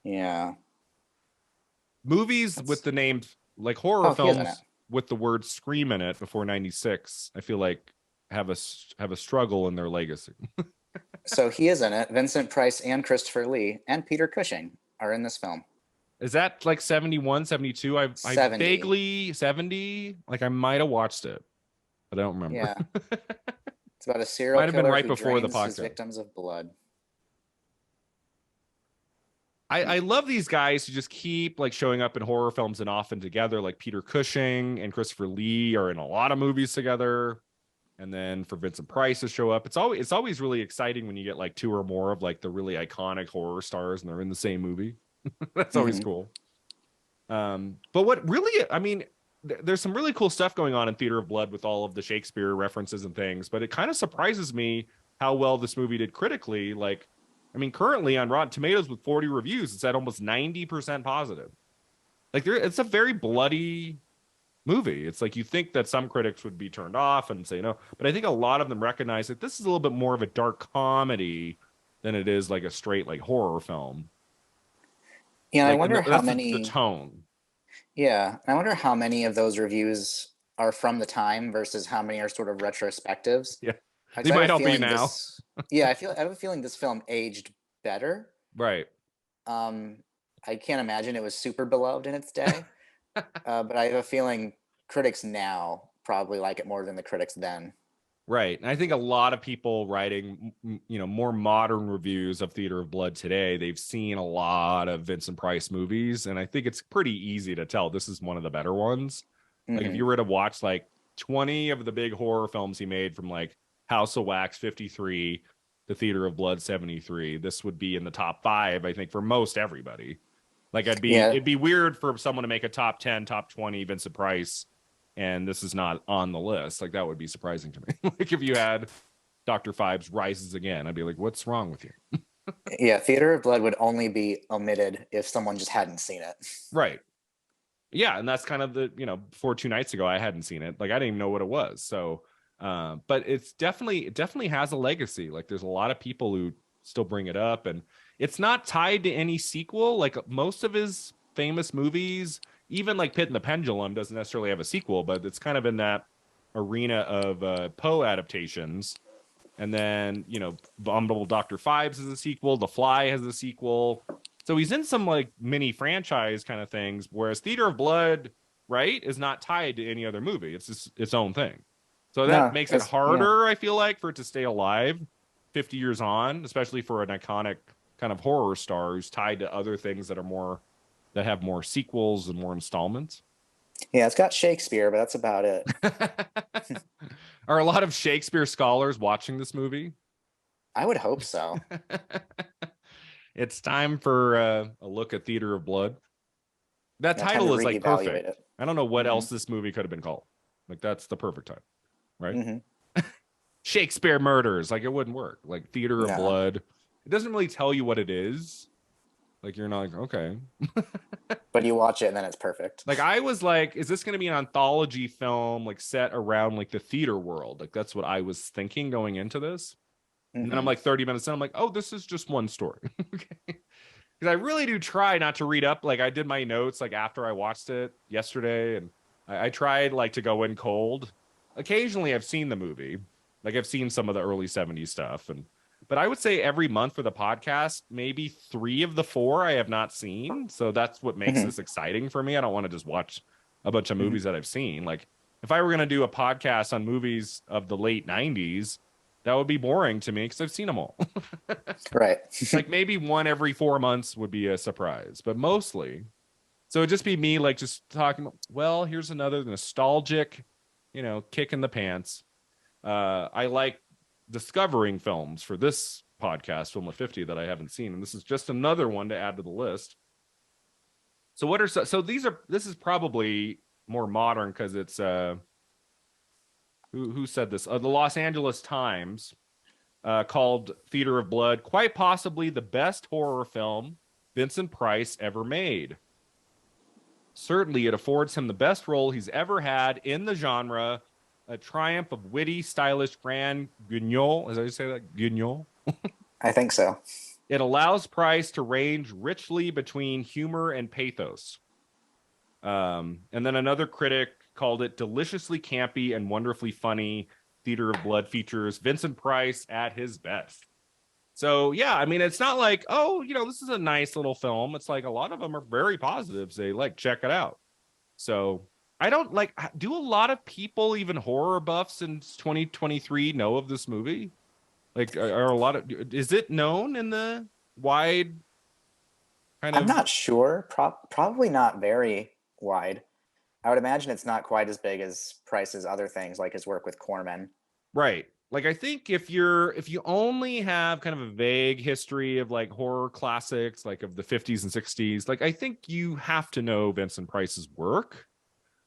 Yeah. Movies with That's the names like horror Oh, he is in it. films with the word "scream" in it before '96. I feel like have a struggle in their legacy. So he is in it. Vincent Price and Christopher Lee and Peter Cushing are in this film. Is that like 71, 72? I 70. vaguely 70, like I might have watched it, but I don't remember. Yeah. It's about a serial Might have been killer right who before the drains his podcast. victims of blood. I love these guys who just keep like showing up in horror films and often together. Like Peter Cushing and Christopher Lee are in a lot of movies together. And then for Vincent Price to show up, it's always really exciting when you get like two or more of like the really iconic horror stars and they're in the same movie. That's always cool. But what really, I mean, there's some really cool stuff going on in Theater of Blood with all of the Shakespeare references and things, but it kind of surprises me how well this movie did critically. Like, I mean, currently on Rotten Tomatoes with 40 reviews, it's at almost 90% positive. Like, it's a very bloody movie. It's like you think that some critics would be turned off and say no, but I think a lot of them recognize that this is a little bit more of a dark comedy than it is like a straight like horror film. Yeah, Like, I wonder how that's many. the tone. Yeah, I wonder how many of those reviews are from the time versus how many are sort of retrospectives. Yeah, 'Cause they I have might a all be feeling now. Yeah, I have a feeling this film aged better. Right. I can't imagine it was super beloved in its day, but I have a feeling critics now probably like it more than the critics then. Right. And I think a lot of people writing, more modern reviews of Theater of Blood today, they've seen a lot of Vincent Price movies. And I think it's pretty easy to tell this is one of the better ones. Like if you were to watch like 20 of the big horror films he made from like House of Wax 53 to Theater of Blood 73, this would be in the top 5, I think, for most everybody. Like it'd be weird for someone to make a top 10, top 20 Vincent Price, and this is not on the list. Like that would be surprising to me. Like if you had Dr. Phibes Rises Again, I'd be like, what's wrong with you? Yeah, Theater of Blood would only be omitted if someone just hadn't seen it. Right. Yeah, and that's kind of the, before 2 nights ago, I hadn't seen it. Like I didn't even know what it was. So but it definitely has a legacy. Like there's a lot of people who still bring it up, and it's not tied to any sequel. Like most of his famous movies, even like Pit and the Pendulum doesn't necessarily have a sequel, but it's kind of in that arena of Poe adaptations. And then, Abominable Dr. Phibes is a sequel. The Fly has a sequel. So he's in some like mini franchise kind of things, whereas Theater of Blood, right, is not tied to any other movie. It's just its own thing. So that makes it harder, I feel like, for it to stay alive 50 years on, especially for an iconic kind of horror star who's tied to other things that have more sequels and more installments. Yeah, it's got Shakespeare, but that's about it. Are a lot of Shakespeare scholars watching this movie? I would hope so. It's time for a look at Theater of Blood. That title is like perfect. I don't know what else this movie could have been called. Like that's the perfect time, right? Shakespeare Murders, like it wouldn't work. Like Theater of Blood, it doesn't really tell you what it is. Like you're not like, okay. But you watch it and then it's perfect. Like I was like, is this going to be an anthology film like set around like the theater world? Like that's what I was thinking going into this. And then I'm like 30 minutes in, I'm like, oh, this is just one story. Okay. Because I really do try not to read up. Like I did my notes like after I watched it yesterday, and I tried like to go in cold. Occasionally I've seen the movie. Like I've seen some of the early 70s stuff, but I would say every month for the podcast, maybe 3 of the 4 I have not seen. So that's what makes this exciting for me. I don't want to just watch a bunch of movies that I've seen. Like if I were going to do a podcast on movies of the late 90s, that would be boring to me because I've seen them all. Right. Like maybe one every 4 months would be a surprise, but mostly. So it'd just be me like just talking about, well, here's another nostalgic, kick in the pants. I like discovering films for this podcast, Film of 50, that I haven't seen. And this is just another one to add to the list. So this is probably more modern because it's, who said this? The Los Angeles Times called Theater of Blood quite possibly the best horror film Vincent Price ever made. Certainly, it affords him the best role he's ever had in the genre, a triumph of witty, stylish grand guignol. Is that how you say that? Guignol? I think so. It allows Price to range richly between humor and pathos. And then another critic called it deliciously campy and wonderfully funny. Theater of Blood features Vincent Price at his best. So, yeah, I mean, it's not like, oh, this is a nice little film. It's like a lot of them are very positive. Say, like, check it out. So I don't like, do a lot of people, even horror buffs in 2023, know of this movie? Like, are a lot of, is it known in the wide kind I'm of, not sure. Probably not very wide. I would imagine it's not quite as big as Price's other things, like his work with Corman. right? Like, I think if you only have kind of a vague history of like horror classics, like of the 50s and 60s, like I think you have to know Vincent Price's work.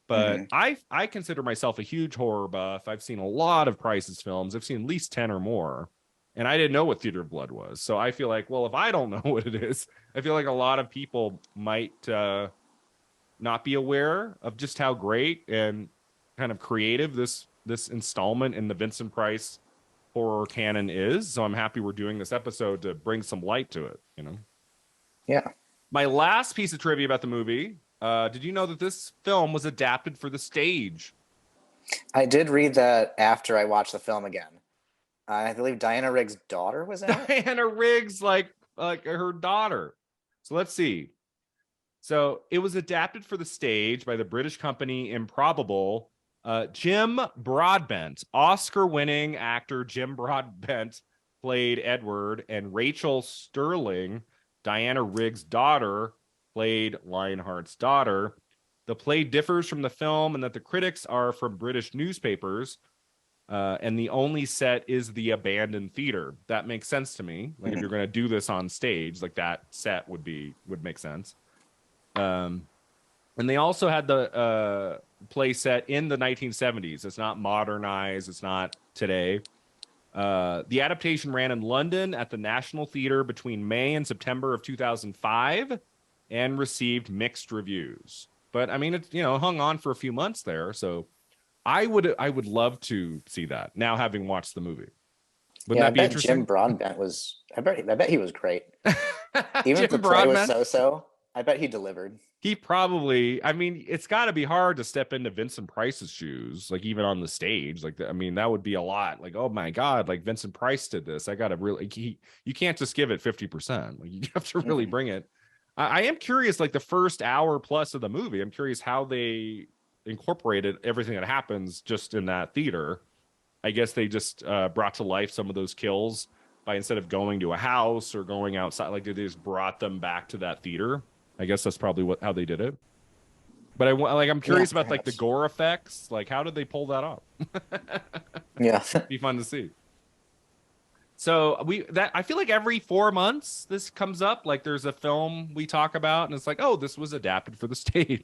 But Hmm. I consider myself a huge horror buff. I've seen a lot of Price's films. I've seen at least 10 or more. And I didn't know what Theater of Blood was. So I feel like, well, if I don't know what it is, I feel like a lot of people might not be aware of just how great and kind of creative this installment in the Vincent Price horror canon is. So I'm happy we're doing this episode to bring some light to it, you know. Yeah. My last piece of trivia about the movie, did you know that this film was adapted for the stage? I did read that after I watched the film again. I believe Diana Rigg's daughter was in it. Diana Riggs, like her daughter. So let's see. So it was adapted for the stage by the British company Improbable. Jim Broadbent, Oscar-winning actor Jim Broadbent, played Edward, and Rachel Sterling, Diana Riggs' daughter, played Lionheart's daughter. The play differs from the film in that the critics are from British newspapers, and the only set is the abandoned theater. That makes sense to me. Like if you're going to do this on stage, like that set would make sense. And they also had the play set in the 1970s. It's not modernized. It's not today. The adaptation ran in London at the National Theatre between May and September of 2005 and received mixed reviews. But I mean, it hung on for a few months there. So I would love to see that now, having watched the movie. Wouldn't Yeah, I that be bet Jim interesting? Broadbent was. I bet he was great. Even if the Jim play was Broadbent. so-so, I bet he delivered. He probably, I mean, it's got to be hard to step into Vincent Price's shoes, like even on the stage. Like, I mean, that would be a lot. Like, oh my God, like Vincent Price did this. I got to really, you can't just give it 50%. Like, you have to really bring it. I am curious, like the first hour plus of the movie, I'm curious how they incorporated everything that happens just in that theater. I guess they just brought to life some of those kills by, instead of going to a house or going outside, like they just brought them back to that theater. I guess that's probably how they did it. But I'm curious about like the perhaps. gore effects. Like, how did they pull that off? Yeah. Be fun to see. So I feel like every 4 months this comes up. Like there's a film we talk about, and it's like, oh, this was adapted for the stage.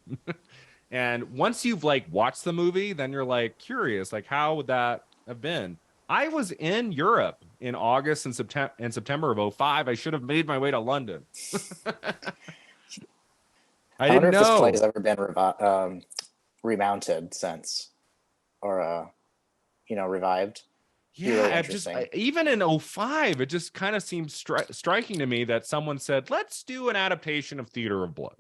And once you've like watched the movie, then you're like curious, like how would that have been? I was in Europe in August and September of 05. I should have made my way to London. I I wonder didn't if this play know. has ever been remounted since, or revived. Be Yeah, really I've just interesting. even in 05, it just kind of seems striking to me that someone said, let's do an adaptation of Theater of Blood.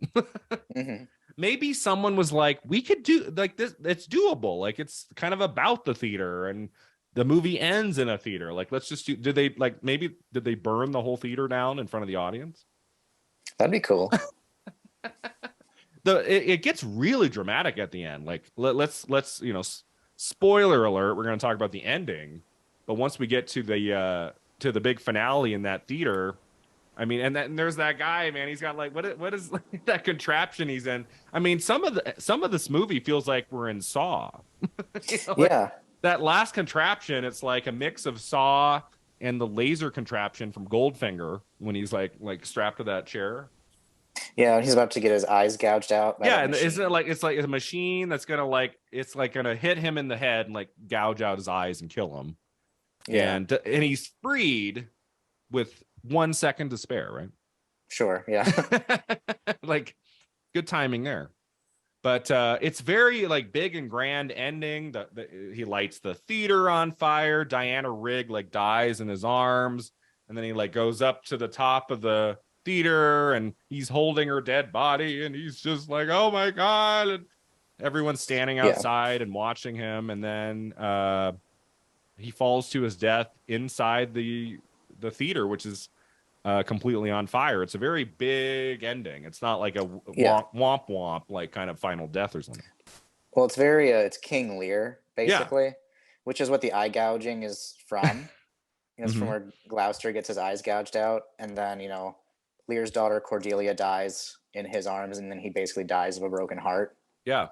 Hmm. Maybe someone was like, we could do like this, it's doable. Like it's kind of about the theater, and the movie ends in a theater. Like, let's just do, did they burn the whole theater down in front of the audience? That'd be cool. It gets really dramatic at the end. Like let's spoiler alert, we're going to talk about the ending, but once we get to the big finale in that theater, I mean, and there's that guy, man. He's got like what is like, that contraption he's in. I mean, some of this movie feels like we're in Saw. Like Yeah. that last contraption, it's like a mix of Saw and the laser contraption from Goldfinger when he's like strapped to that chair. Yeah. He's about to get his eyes gouged out by Yeah, that and isn't it machine. like it's like a machine that's gonna like it's like gonna hit him in the head and like gouge out his eyes and kill him, Yeah. and he's freed with 1 second to spare, Sure. Yeah. right? Like good timing there. But it's very like big and grand ending. He lights the theater on fire. Diana Rigg like dies in his arms, and then he like goes up to the top of the theater and he's holding her dead body, and he's just like, oh my God. And everyone's standing Yeah. outside and watching him, and then he falls to his death inside the theater, which is completely on fire. It's a very big ending. It's not like a Yeah. womp womp like kind of final death or something. Well, it's very it's King Lear Yeah. basically, which is what the eye gouging is from. It's from Hmm. where Gloucester gets his eyes gouged out, and then Lear's daughter Cordelia dies in his arms, and then he basically dies of a broken heart. Yeah.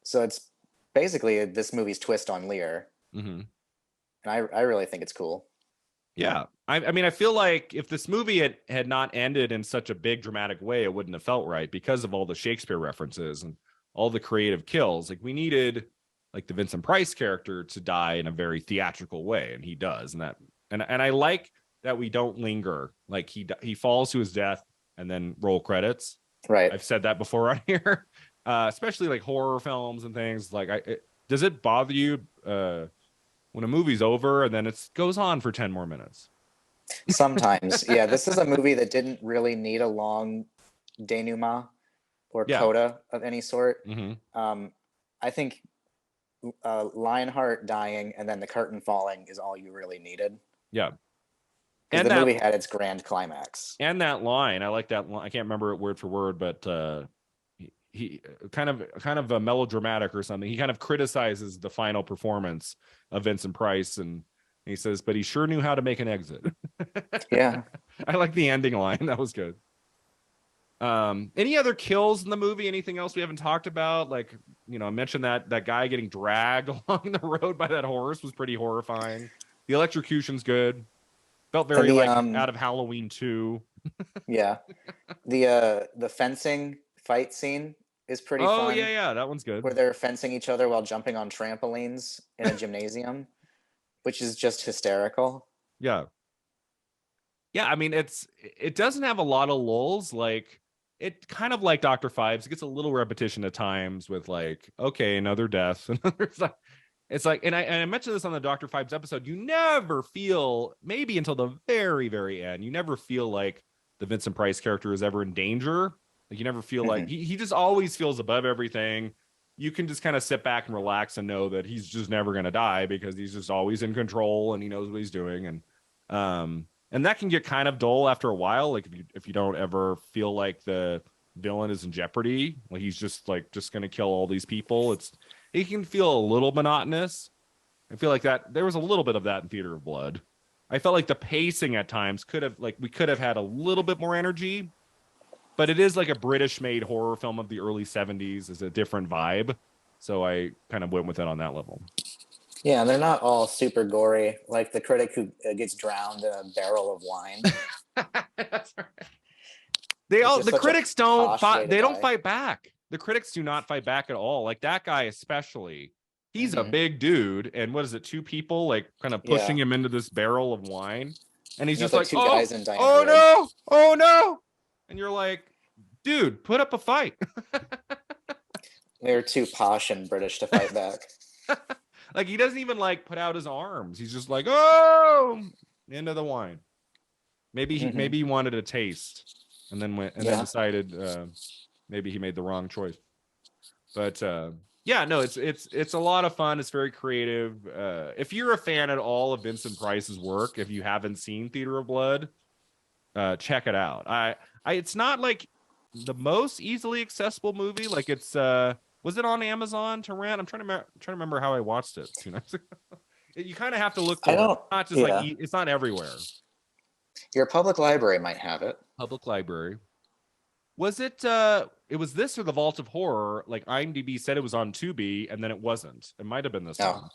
So it's basically this movie's twist on Lear, Hmm. and I really think it's cool. Yeah. I mean, I feel like if this movie had not ended in such a big dramatic way, it wouldn't have felt right because of all the Shakespeare references and all the creative kills. Like we needed like the Vincent Price character to die in a very theatrical way, and he does. And I like that we don't linger. Like he falls to his death and then roll credits. Right. I've said that before on here, especially like horror films and things. Like, does it bother you when a movie's over and then it goes on for 10 more minutes? Sometimes, yeah. This is a movie that didn't really need a long denouement or Yeah. coda of any sort. Hmm. I think Lionheart dying and then the curtain falling is all you really needed, Yeah. because And the that movie had its grand climax. and that line, I like that line. I can't remember it word for word, but he kind of a melodramatic or something. He kind of criticizes the final performance of Vincent Price, and he says, "But he sure knew how to make an exit." Yeah. I like the ending line. That was good. Any other kills in the movie? Anything else we haven't talked about? Like, I mentioned that guy getting dragged along the road by that horse was pretty horrifying. The electrocution's good. Felt And very the like out of Halloween 2. yeah, the fencing fight scene is pretty Oh yeah, fun, yeah, that one's where good. they're fencing each other while jumping on trampolines in a gymnasium, which is just hysterical. Yeah. Yeah, I mean it doesn't have a lot of lulls. Like it kind of like Dr. Fives, it gets a little repetition at times with like, okay, another death. It's like, and I mentioned this on the Dr. Fives episode, you never feel, maybe until the very, very end, you never feel like the Vincent Price character is ever in danger. Like you never feel like Hmm. he just always feels above everything. You can just kind of sit back and relax and know that he's just never gonna die because he's just always in control and he knows what he's doing. And that can get kind of dull after a while. Like if you don't ever feel like the villain is in jeopardy, like he's just gonna kill all these people. It can feel a little monotonous. I feel like that there was a little bit of that in Theater of Blood. I felt like the pacing at times we could have had a little bit more energy, but it is like a British made horror film of the early 70s, is a different vibe. So I kind of went with it on that level. Yeah, and they're not all super gory, like the critic who gets drowned in a barrel of wine. That's right. It's just The such a critics don't posh way fight, to they don't die. fight back. The critics do not fight back at all. Like that guy especially. He's a Hmm. big dude, and what is it, two people like kind of pushing Yeah, him into this barrel of wine, and he's it's just like like, two "Oh, guys in Diana oh Rigg. no, oh no," and you're like, "Dude, put up a fight." They're too posh and British to fight back. Like he doesn't even like put out his arms. He's just like, "Oh," into the wine. Hmm. Maybe he wanted a taste, and then went and then Yeah. decided maybe he made the wrong choice. But yeah, no, it's a lot of fun. It's very creative. If you're a fan at all of Vincent Price's work, if you haven't seen Theater of Blood, check it out. It's not like the most easily accessible movie. Like it's was it on Amazon to rent? I'm trying to remember how I watched it 2 nights ago. You kind of have to look I for it. don't. It's not just like Yeah, it's not everywhere. your public library might have it. Public library. Was it it was this or the Vault of Horror? Like IMDb said it was on Tubi and then it wasn't. It might have been this Oh. one.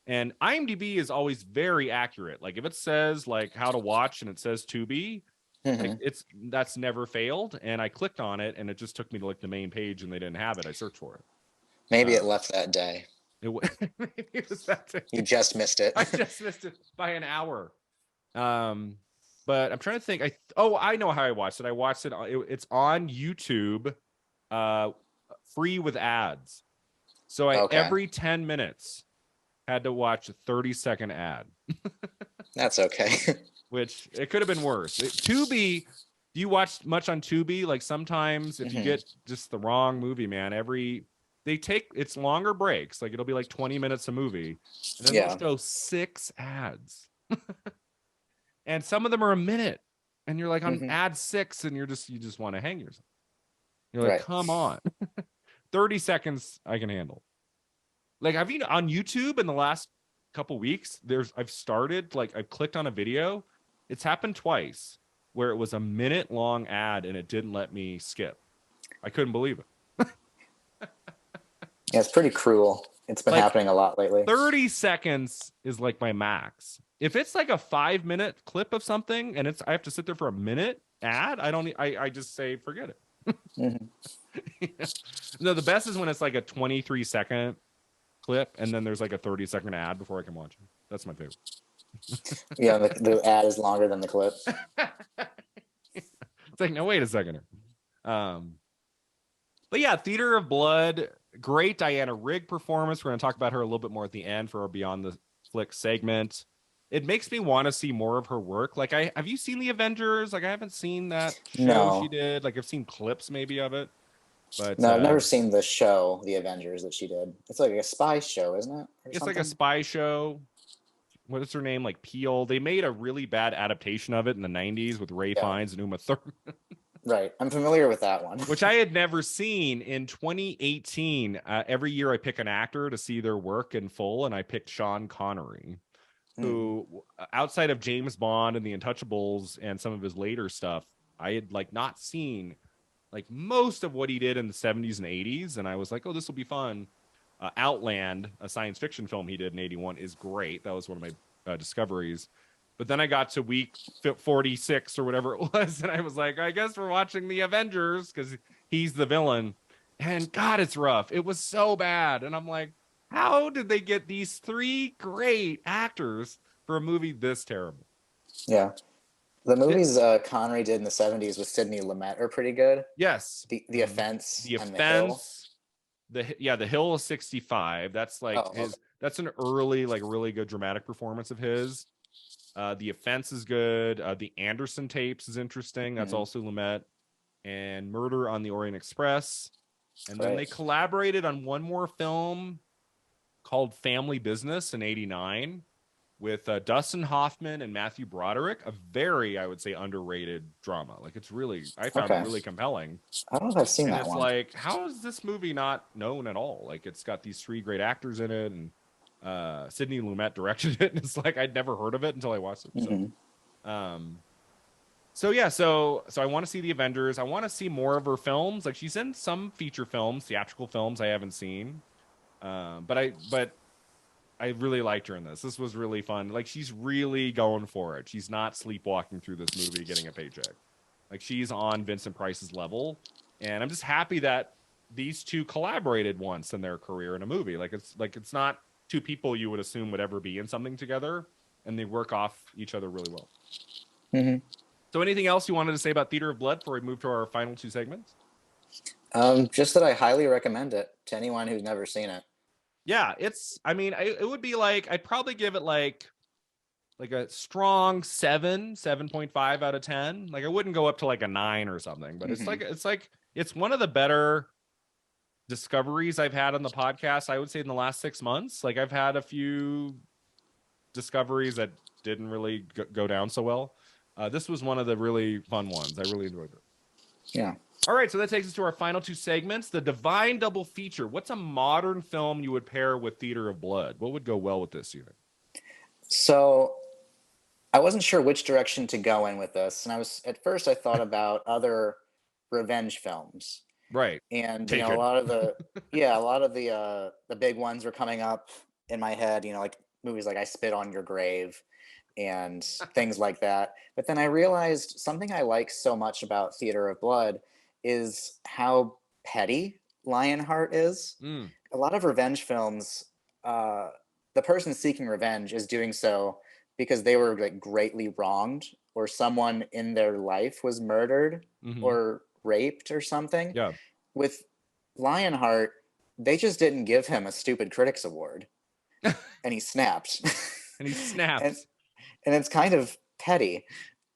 And IMDb is always very accurate. Like if it says like how to watch and it says Tubi, like Hmm. that's never failed. And I clicked on it and it just took me to like the main page and they didn't have it. I searched for it. Maybe it Uh, left that day. maybe it was that You day. just missed it. I just missed it by an hour. Um, but I'm trying to think. I know how I watched it. I watched it. It's on YouTube, uh, free with ads. So I Okay, every 10 minutes had to watch a 30-second ad, that's okay. which it could have been worse. Tubi. Do you watch much on Tubi? Like sometimes if you Hmm. get just the wrong movie, man, they take it's longer breaks. Like it'll be like 20 minutes a movie, and then they'll Yeah. show 6 ads. And some of them are a minute, and you're like on Hmm. ad 6 and you just want to hang yourself. You're like, Right. come on. 30 seconds I can handle. Like, I've been on YouTube in the last couple weeks. I've clicked on a video. It's happened twice where it was a minute long ad and it didn't let me skip. I couldn't believe it. Yeah, it's pretty cruel. It's been Like, happening a lot lately. 30 seconds is like my max. If it's like a 5-minute clip of something and I have to sit there for a minute ad, I just say forget it. No, the best is when it's like a 23-second clip and then there's like a 30-second ad before I can watch it. That's my favorite. Yeah, the ad is longer than the clip. It's like, no, wait a second. But yeah, Theater of Blood, great Diana Rigg performance. We're going to talk about her a little bit more at the end for our Beyond the Flick segment. It makes me want to see more of her work. Like, have you seen The Avengers? Like, I haven't seen that show she did. Like, I've seen clips maybe of it. But no, I've never seen the show, The Avengers, that she did. It's like a spy show, isn't it? It's like a spy show. What is her name? Like Peel. They made a really bad adaptation of it in the 90s with Ray Fiennes and Uma Thurman. Right. I'm familiar with that one. Which I had never seen. In 2018. Every year I pick an actor to see their work in full, and I picked Sean Connery, who, outside of James Bond and The Untouchables and some of his later stuff, I had like not seen like most of what he did in the 70s and 80s. And I was like, oh, this will be fun. Outland, a science fiction film he did in 81, is great. That was one of my discoveries. But then I got to week 46 or whatever it was, and I was like, I guess we're watching The Avengers because he's the villain. And God, it's rough. It was so bad. And I'm like, how did they get these 3 great actors for a movie this terrible? Yeah. The movies Connery did in the 70s with Sidney Lumet are pretty good. Yes. The Offense. The and Offense. The Hill is 65. That's like that's an early, like, really good dramatic performance of his. The Offense is good. The Anderson tapes is interesting. That's also Lumet. And Murder on the Orient Express. And then they collaborated on one more film called Family Business in 89 with Dustin Hoffman and Matthew Broderick. A very, I would say, underrated drama. Like, it's really, I found it really compelling. I don't know if I've seen that one. It's like, how is this movie not known at all? Like, it's got these 3 great actors in it, and Sidney Lumet directed it, and it's like I'd never heard of it until I watched it. So I want to see The Avengers. I want to see more of her films. Like, she's in some feature films, theatrical films I haven't seen. But I really liked her in this. This was really fun. Like, she's really going for it. She's not sleepwalking through this movie getting a paycheck. Like, she's on Vincent Price's level, and I'm just happy that these two collaborated once in their career in a movie. Like, it's not 2 people you would assume would ever be in something together, and they work off each other really well. So anything else you wanted to say about Theater of Blood before we move to our final 2 segments? Just that I highly recommend it to anyone who's never seen it. Yeah, it would be like, I'd probably give it like a strong 7.5 out of 10. Like, I wouldn't go up to like a 9 or something, but it's one of the better discoveries I've had on the podcast, I would say, in the last 6 months. Like, I've had a few discoveries that didn't really go down so well. This was one of the really fun ones. I really enjoyed it. Yeah. All right, so that takes us to our final 2 segments. The Divine Double Feature. What's a modern film you would pair with Theater of Blood? What would go well with this, you think? So I wasn't sure which direction to go in with this. And at first I thought about other revenge films. Right. And a lot of the big ones were coming up in my head, like movies like I Spit on Your Grave and things like that. But then I realized something I like so much about Theater of Blood is how petty Lionheart is. A lot of revenge films, the person seeking revenge is doing so because they were like greatly wronged, or someone in their life was murdered or raped or something. Yeah. With Lionheart, they just didn't give him a stupid critics award, and he snapped. And it's kind of petty.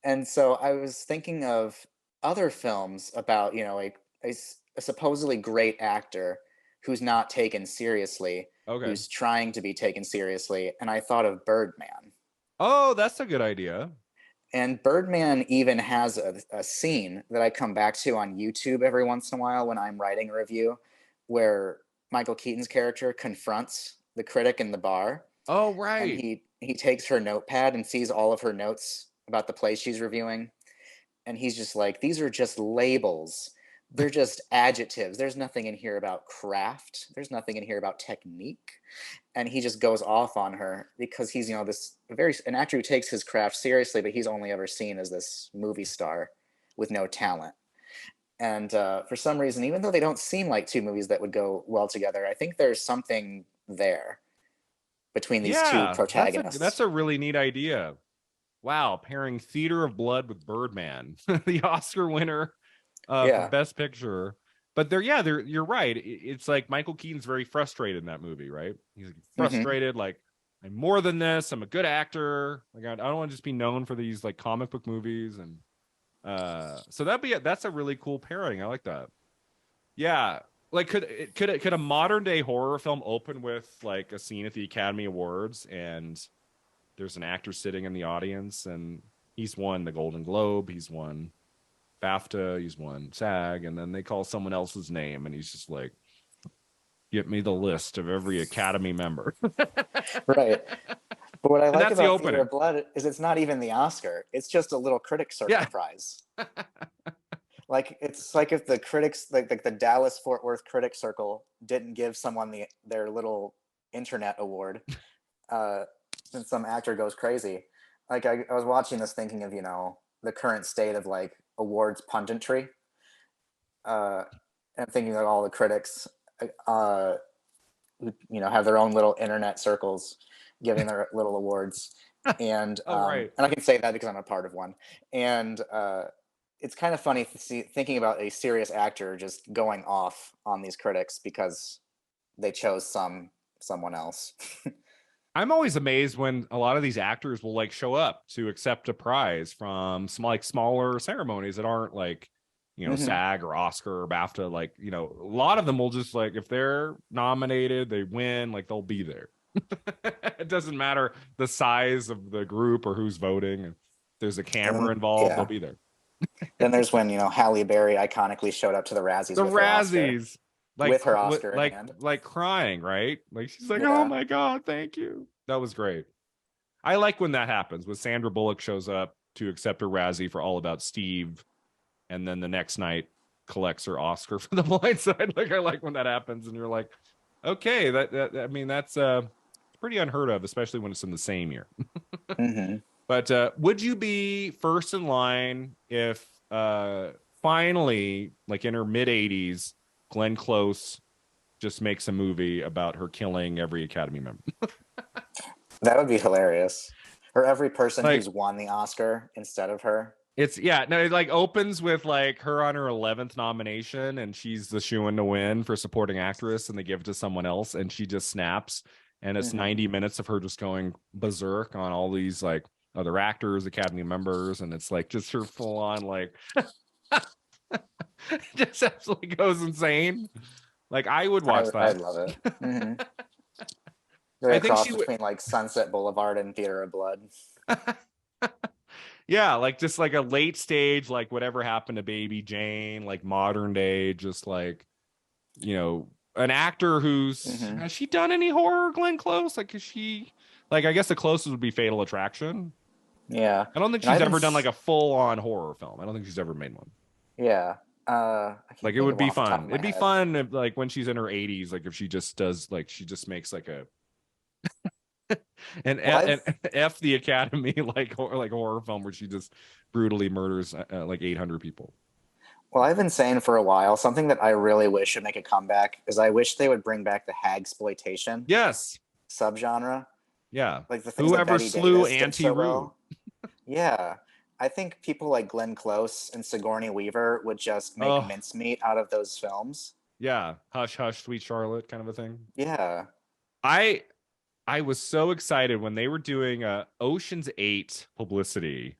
And so I was thinking of other films about, a supposedly great actor who's not taken seriously, who's trying to be taken seriously. And I thought of Birdman. Oh, that's a good idea. And Birdman even has a scene that I come back to on YouTube every once in a while when I'm writing a review, where Michael Keaton's character confronts the critic in the bar, Oh, and right. he takes her notepad and sees all of her notes about the play she's reviewing, and he's just like, these are just labels. They're just adjectives. There's nothing in here about craft. There's nothing in here about technique. And he just goes off on her because he's, this very an actor who takes his craft seriously, but he's only ever seen as this movie star with no talent. And for some reason, even though they don't seem like two movies that would go well together, I think there's something there between these two Yeah, that's protagonists. a really neat idea. Wow, pairing Theater of Blood with Birdman, the Oscar winner for Yeah. Best Picture. But you're right. It's like Michael Keaton's very frustrated in that movie, right? He's Hmm. frustrated, like, I'm more than this. I'm a good actor. Like, I don't want to just be known for these like comic book movies. And so that's a really cool pairing. I like that. Yeah. Like, could a modern day horror film open with like a scene at the Academy Awards and there's an actor sitting in the audience and he's won the Golden Globe, he's won BAFTA, he's won SAG, and then they call someone else's name and he's just like, get me the list of every Academy member. Right. But what I And like that's the about Theater opening. of Blood is it's not even the Oscar. It's just a little Critics Circle Yeah. prize. Like it's like if the critics, like the Dallas Fort Worth Critics Circle, didn't give someone their little internet award, uh, and some actor goes crazy. Like I was watching this, thinking of the current state of like awards punditry, uh, and thinking of all the critics, uh, who have their own little internet circles, giving their little awards, and Oh, right. I can say that because I'm a part of one, and it's kind of funny thinking about a serious actor just going off on these critics because they chose someone else. I'm always amazed when a lot of these actors will like show up to accept a prize from some like smaller ceremonies that aren't like, Hmm. SAG or Oscar or BAFTA. Like, a lot of them will just like, if they're nominated, they win, like they'll be there. It doesn't matter the size of the group or who's voting. If there's a camera And involved, they'll yeah, be there. then there's when Halle Berry iconically showed up to the Razzies The with her Oscar, Razzies, like with her Oscar in hand. like crying, right? Like she's like, "Oh Yeah. my God, thank you." That was great. I like when that happens. When Sandra Bullock shows up to accept her Razzie for All About Steve, and then the next night collects her Oscar for The Blind Side. Like I like when that happens, and you're like, okay, that I mean that's pretty unheard of, especially when it's in the same year. Hmm. But would you be first in line if finally, like in her mid 80s, Glenn Close just makes a movie about her killing every Academy member? That would be hilarious. Or every person Like who's won the Oscar instead of her. it's yeah, no, it like opens with like her on her 11th nomination and she's the shoo-in to win for supporting actress and they give it to someone else and she just snaps and it's Hmm. 90 minutes of her just going berserk on all these like other actors, Academy members, and it's like just her full on like just absolutely goes insane. Like I would watch I'd that. love it. Hmm. Right I think across she would between like Sunset Boulevard and Theater of Blood. yeah, like just like a late stage, like whatever happened to Baby Jane, like modern day, just like an actor who's Hmm. has she done any horror, Glenn Close? Like is she like I guess the closest would be Fatal Attraction. Yeah, I don't think and she's ever done like a full on horror film. I don't think she's ever made one. yeah. I Like can't it think would of one be off the top fun. of my It'd be head. fun if, like when she's in her 80s, like if she just does like she just makes like a and Well, I've F the Academy like horror film where she just brutally murders like 800 people. well, I've been saying for a while something that I really wish would make a comeback is I wish they would bring back the hag exploitation Yes. subgenre, Yeah. like the things that Whoever Betty slew Davis did Auntie so Roo. well. Yeah, I think people like Glenn Close and Sigourney Weaver would just make Oh, mincemeat out of those films. yeah. Hush, hush, sweet Charlotte kind of a thing. Yeah. I I was so excited when they were doing Ocean's 8 publicity.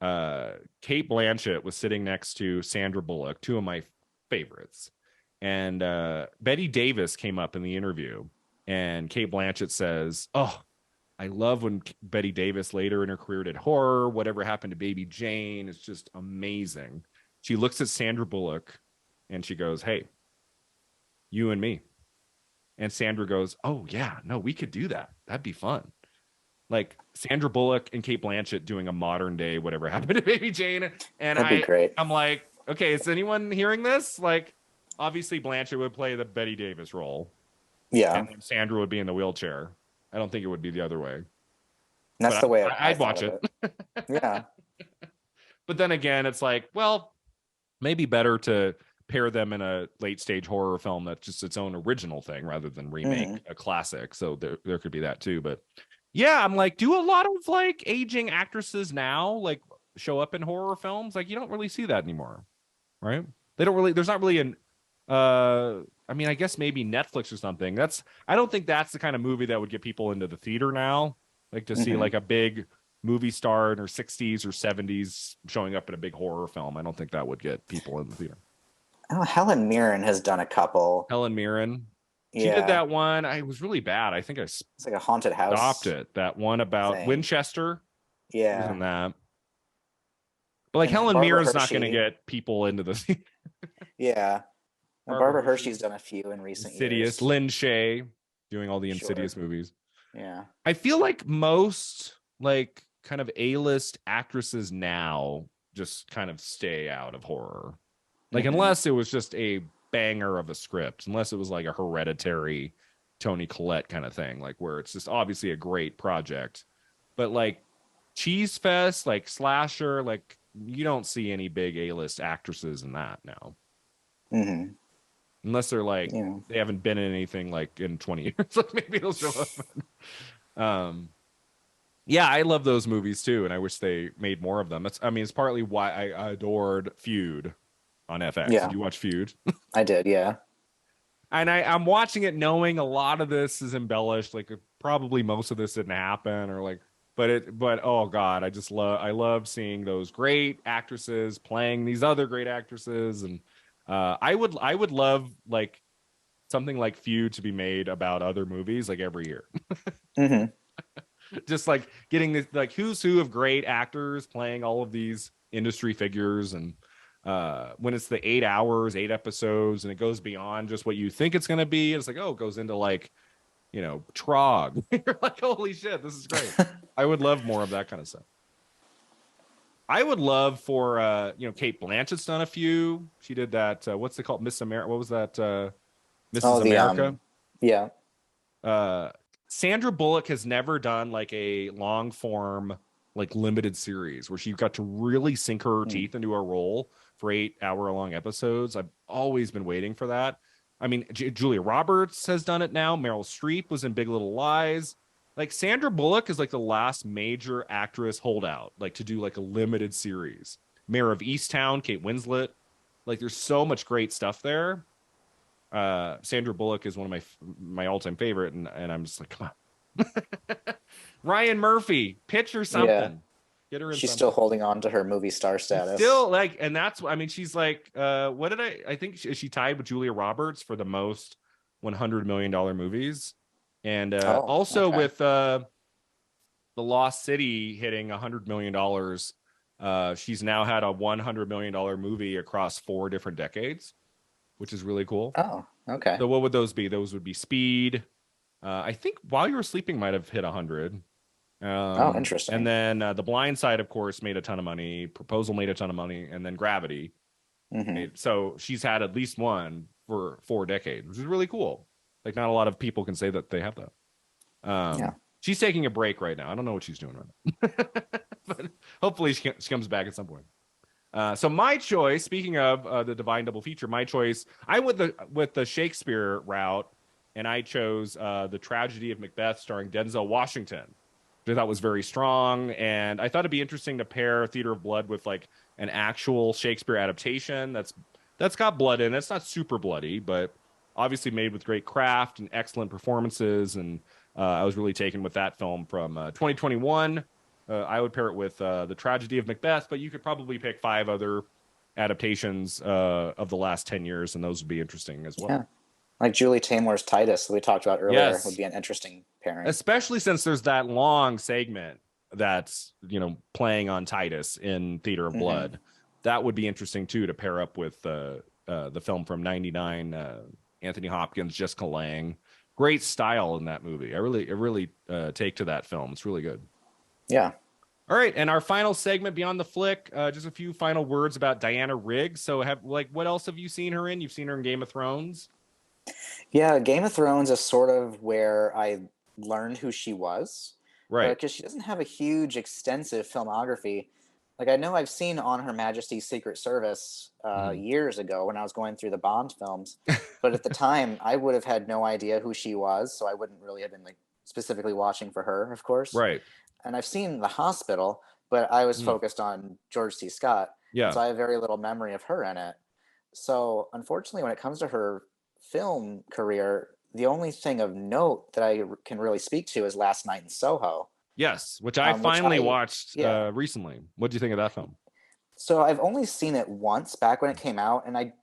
Kate Blanchett was sitting next to Sandra Bullock, two of my favorites. And Betty Davis came up in the interview, and Kate Blanchett says, "Oh, I love when Betty Davis later in her career did horror. Whatever happened to Baby Jane is just amazing." She looks at Sandra Bullock and she goes, "Hey, you and me. And Sandra goes, oh yeah, no, we could do that. That'd be fun. Like Sandra Bullock and Kate Blanchett doing a modern day whatever happened to Baby Jane. And That'd be great. I'm like, okay, is anyone hearing this? Like, obviously Blanchett would play the Betty Davis role. Yeah. And Sandra would be in the wheelchair. I don't think it would be the other way. That's but the way I'd watch it. Yeah. But then again, it's like, well, maybe better to pair them in a late stage horror film that's just its own original thing rather than remake a classic. So there could be that too. But yeah, I'm like, do a lot of like aging actresses now like show up in horror films? Like you don't really see that anymore, right? They don't really. There's not really an. I mean, I guess maybe Netflix or something. I don't think that's the kind of movie that would get people into the theater now. Like to see like a big movie star in her 60s or 70s showing up in a big horror film. I don't think that would get people in the theater. Oh, Helen Mirren has done a couple. Helen Mirren. She did that one. I was really bad. I think it's like a haunted house. Stopped it. That one about Winchester. Yeah. Wasn't that? But like Helen Mirren's not going to get people into the theater. Yeah. Barbara Hershey's done a few in recent years. Lynn Shay doing all the Insidious movies. Yeah. I feel like most like kind of A-list actresses now just kind of stay out of horror. Like unless it was just a banger of a script, unless it was like a Hereditary Toni Collette kind of thing, like where it's just obviously a great project. But like Cheese Fest, like slasher, like you don't see any big A-list actresses in that now. Unless they're like they haven't been in anything like in 20 years. Like maybe they'll show up. Yeah, I love those movies too, and I wish they made more of them. It's partly why I adored Feud on FX. Yeah. Did you watch Feud? I did, yeah. And I'm watching it knowing a lot of this is embellished. Like probably most of this didn't happen, or like, but oh god, I love seeing those great actresses playing these other great actresses, and I would love like something like Feud to be made about other movies like every year. Just like getting this like who's who of great actors playing all of these industry figures, and when it's the 8 hours, 8 episodes, and it goes beyond just what you think it's going to be, it's like, oh, it goes into like, you know, Trog. You're like, holy shit, this is great. I would love more of that kind of stuff. I would love for Kate Blanchett's done a few. She did that what's it called, Miss America? What was that? Mrs. America. Yeah. Sandra Bullock has never done like a long form like limited series where she got to really sink her teeth into a role for 8-hour-long episodes. I've always been waiting for that. I mean, Julia Roberts has done it now. Meryl Streep was in Big Little Lies. Like Sandra Bullock is like the last major actress holdout, like to do like a limited series. Mayor of Easttown, Kate Winslet. Like there's so much great stuff there. Sandra Bullock is one of my all-time favorite, and I'm just like, come on. Ryan Murphy, pitch or something. Yeah. Get her in. She's still holding on to her movie star status. Still like, and that's, I mean, she's like, what did I think she tied with Julia Roberts for the most $100 million movies. And with The Lost City hitting $100 million, she's now had a $100 million movie across 4 different decades, which is really cool. Oh, okay. So what would those be? Those would be Speed. I think While You Were Sleeping might have hit 100. Interesting. And then The Blind Side, of course, made a ton of money. Proposal made a ton of money, and then Gravity. So she's had at least one for 4 decades, which is really cool. Like not a lot of people can say that they have that. She's taking a break right now. I don't know what she's doing right now, but hopefully she comes back at some point. So my choice, speaking of the Divine Double Feature, my choice, I went with the Shakespeare route, and I chose The Tragedy of Macbeth starring Denzel Washington, which I thought was very strong. And I thought it'd be interesting to pair Theater of Blood with like an actual Shakespeare adaptation that's got blood in it. It's not super bloody, but obviously made with great craft and excellent performances. And I was really taken with that film from 2021. I would pair it with The Tragedy of Macbeth, but you could probably pick 5 other adaptations of the last 10 years, and those would be interesting as well. Yeah. Like Julie Taymor's Titus that we talked about earlier would be an interesting pairing. Especially since there's that long segment that's, playing on Titus in Theater of Blood. That would be interesting, too, to pair up with the film from 99, Anthony Hopkins, Jessica Lange. Great style in that movie. I really take to that film. It's really good. Yeah. All right, and our final segment, Beyond the Flick, just a few final words about Diana Rigg. So, what else have you seen her in? You've seen her in Game of Thrones, Yeah, Game of Thrones is sort of where I learned who she was, right? because she doesn't have a huge, extensive filmography. Like, I know I've seen On Her Majesty's Secret Service Mhm. years ago when I was going through the Bond films, but at the time I would have had no idea who she was, so I wouldn't really have been like specifically watching for her, of course. Right. And I've seen The Hospital, but I was Mm. focused on George C. Scott, and Yeah. so I have very little memory of her in it. So unfortunately, when it comes to her film career, the only thing of note that I can really speak to is Last Night in Soho, Yes, which I which finally watched yeah. recently. What do you think of that film? So I've only seen it once back when it came out, and it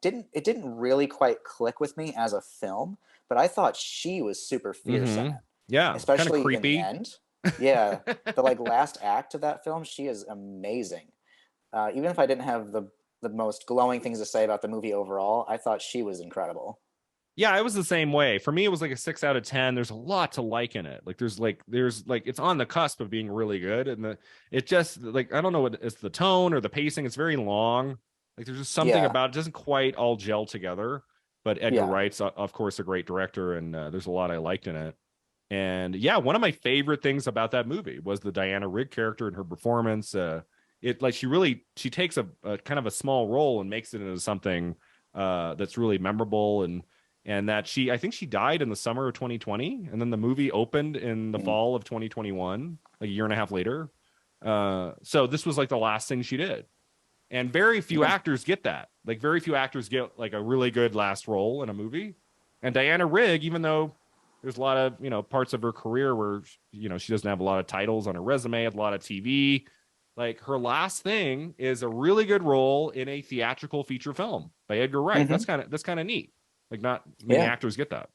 didn't really quite click with me as a film, but I thought she was super fierce in Mm-hmm. it, Yeah, kind of especially in the creepy. end. Yeah, the like last act of that film, she is amazing. Even if I didn't have the most glowing things to say about the movie overall, I thought she was incredible. Yeah, I was the same way. For me, it was like a 6 out of 10. There's a lot to like in it. Like there's like it's on the cusp of being really good. And it just like I don't know what it's the tone or the pacing. It's very long. Like there's just something Yeah, about it doesn't quite all gel together. But Edgar yeah. Wright's of course a great director, and there's a lot I liked in it. And yeah, one of my favorite things about that movie was the Diana Rigg character and her performance. It like she takes a kind of a small role and makes it into something that's really memorable, and that I think she died in the summer of 2020, and then the movie opened in the Mm, fall of 2021, like a year and a half later. So this was like the last thing she did, and very few yeah. actors get that. Like very few actors get like a really good last role in a movie. And Diana Rigg, even though there's a lot of parts of her career where she doesn't have a lot of titles on her resume, a lot of TV. Like her last thing is a really good role in a theatrical feature film by Edgar Wright. Hmm. That's kind of neat. Like not many Yeah. actors get that.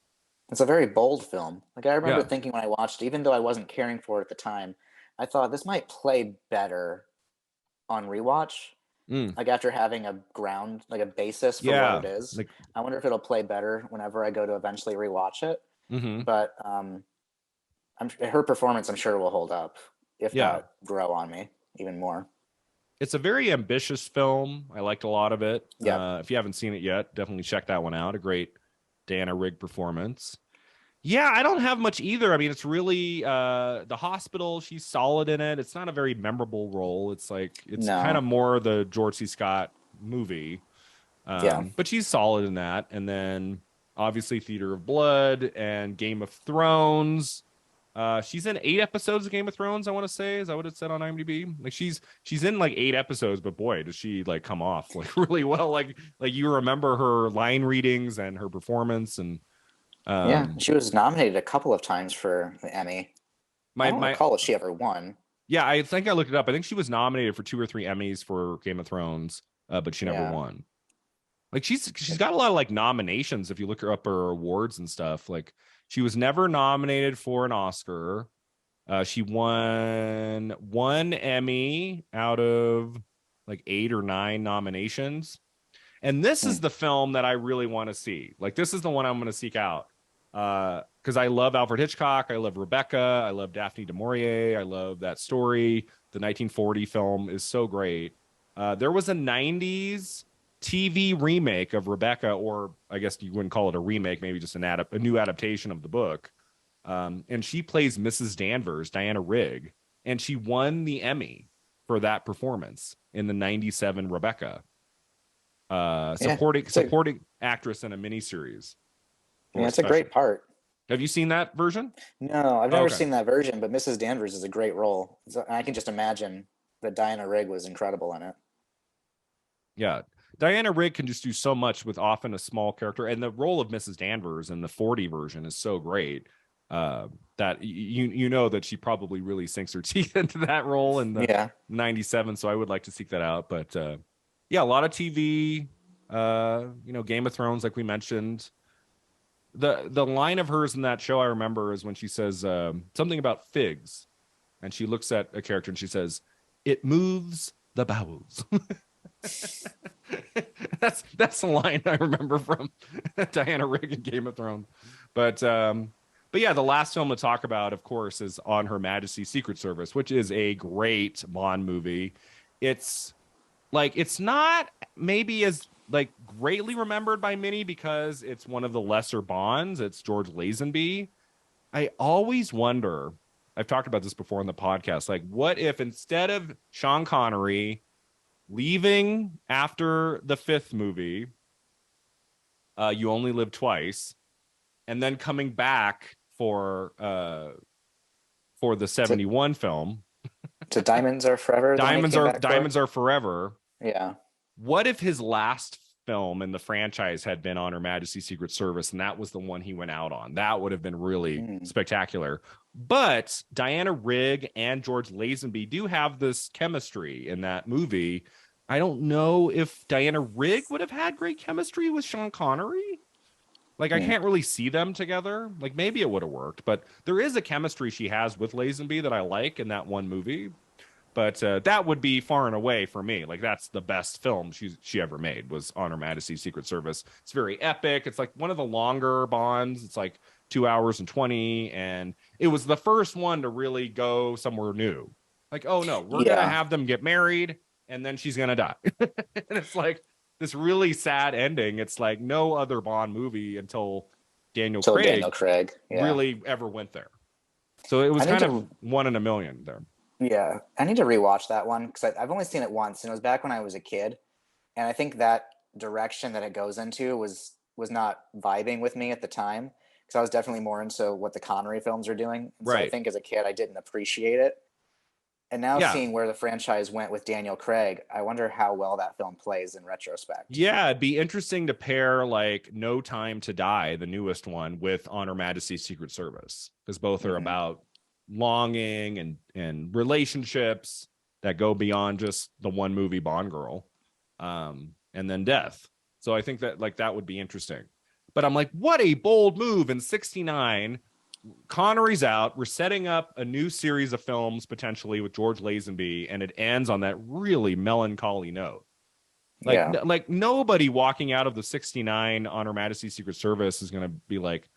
It's a very bold film. Like I remember Yeah. thinking when I watched, even though I wasn't caring for it at the time, I thought this might play better on rewatch. Mm. Like after having a ground, like a basis for what Yeah. it is. Like. I wonder if it'll play better whenever I go to eventually rewatch it. Mm-hmm. But her performance, I'm sure, will hold up, if Yeah. not grow on me even more. It's a very ambitious film. I liked a lot of it. Yep. If you haven't seen it yet, definitely check that one out. A great Diana Rigg performance. Yeah, I don't have much either. I mean, it's really the hospital. She's solid in it. It's not a very memorable role. It's like it's kind of No. more the George C. Scott movie, Yeah. but she's solid in that. And then obviously Theater of Blood and Game of Thrones. She's in 8 episodes of Game of Thrones. I want to say, is that what it said on IMDb? Like she's in like 8 episodes, but boy, does she like come off like really well. Like you remember her line readings and her performance and. Yeah. Um, She was nominated a couple of times for the Emmy. I my don't my recall if she ever won. Yeah, I think I looked it up. I think she was nominated for 2 or 3 Emmys for Game of Thrones, but she never Yeah. won. Like she's got a lot of like nominations if you look her up her awards and stuff. Like she was never nominated for an Oscar. She won 1 Emmy out of like 8 or 9 nominations. And this Hmm. is the film that I really want to see. Like this is the one I'm going to seek out. Because I love Alfred Hitchcock, I love Rebecca, I love Daphne du Maurier, I love that story. The 1940 film is so great. There was a 90s TV remake of Rebecca, or I guess you wouldn't call it a remake, maybe just a new adaptation of the book. And she plays Mrs. Danvers, Diana Rigg, and she won the Emmy for that performance in the 97 Rebecca. Yeah. Supporting actress in a miniseries or Yeah, a it's a special. great part. Have you seen that version? No, I've Oh, never okay. seen that version, but Mrs. Danvers is a great role. So, and I can just imagine that Diana Rigg was incredible in it. Yeah. Diana Rigg can just do so much with often a small character. And the role of Mrs. Danvers in the 40 version is so great that you know that she probably really sinks her teeth into that role in the Yeah. 97. So I would like to seek that out. But yeah, a lot of TV, Game of Thrones, like we mentioned. The line of hers in that show I remember is when she says something about figs, and she looks at a character and she says, "It moves the bowels." That's the line I remember from Diana Rigg in Game of Thrones. But yeah, the last film to talk about, of course, is On Her Majesty's Secret Service, which is a great Bond movie. It's like it's not maybe as like greatly remembered by many because it's one of the lesser Bonds. It's George Lazenby. I always wonder, I've talked about this before on the podcast, like what if instead of Sean Connery leaving after the fifth movie, You Only Live Twice, and then coming back for the To, 71 film, to Diamonds Are Forever, the one he came back for? Diamonds Are Forever. Yeah. What if his last film in the franchise had been On Her Majesty's Secret Service, and that was the one he went out on? That would have been really spectacular. But Diana Rigg and George Lazenby do have this chemistry in that movie. I don't know if Diana Rigg would have had great chemistry with Sean Connery. Like, I can't really see them together. Like, maybe it would have worked, but there is a chemistry she has with Lazenby that I like in that one movie. But that would be far and away for me. Like, that's the best film she ever made, was On Her Majesty's Secret Service. It's very epic. It's like one of the longer Bonds. It's like 2 hours and 20. And it was the first one to really go somewhere new. Like, oh no, we're going to have them get married and then she's going to die. And it's like this really sad ending. It's like no other Bond movie until Daniel Craig really ever went there. So it was kind of one in a million there. Yeah, I need to rewatch that one because I've only seen it once, and it was back when I was a kid. And I think that direction that it goes into was not vibing with me at the time because I was definitely more into what the Connery films are doing. And so I think as a kid, I didn't appreciate it. And now seeing where the franchise went with Daniel Craig, I wonder how well that film plays in retrospect. Yeah, it'd be interesting to pair like No Time to Die, the newest one, with On Her Majesty's Secret Service, because both are about longing and relationships that go beyond just the one movie Bond girl, and then death. So I think that like that would be interesting. But I'm like, what a bold move in '69. Connery's out. We're setting up a new series of films potentially with George Lazenby, and it ends on that really melancholy note. Like nobody walking out of the '69 On Her Majesty's Secret Service is going to be like,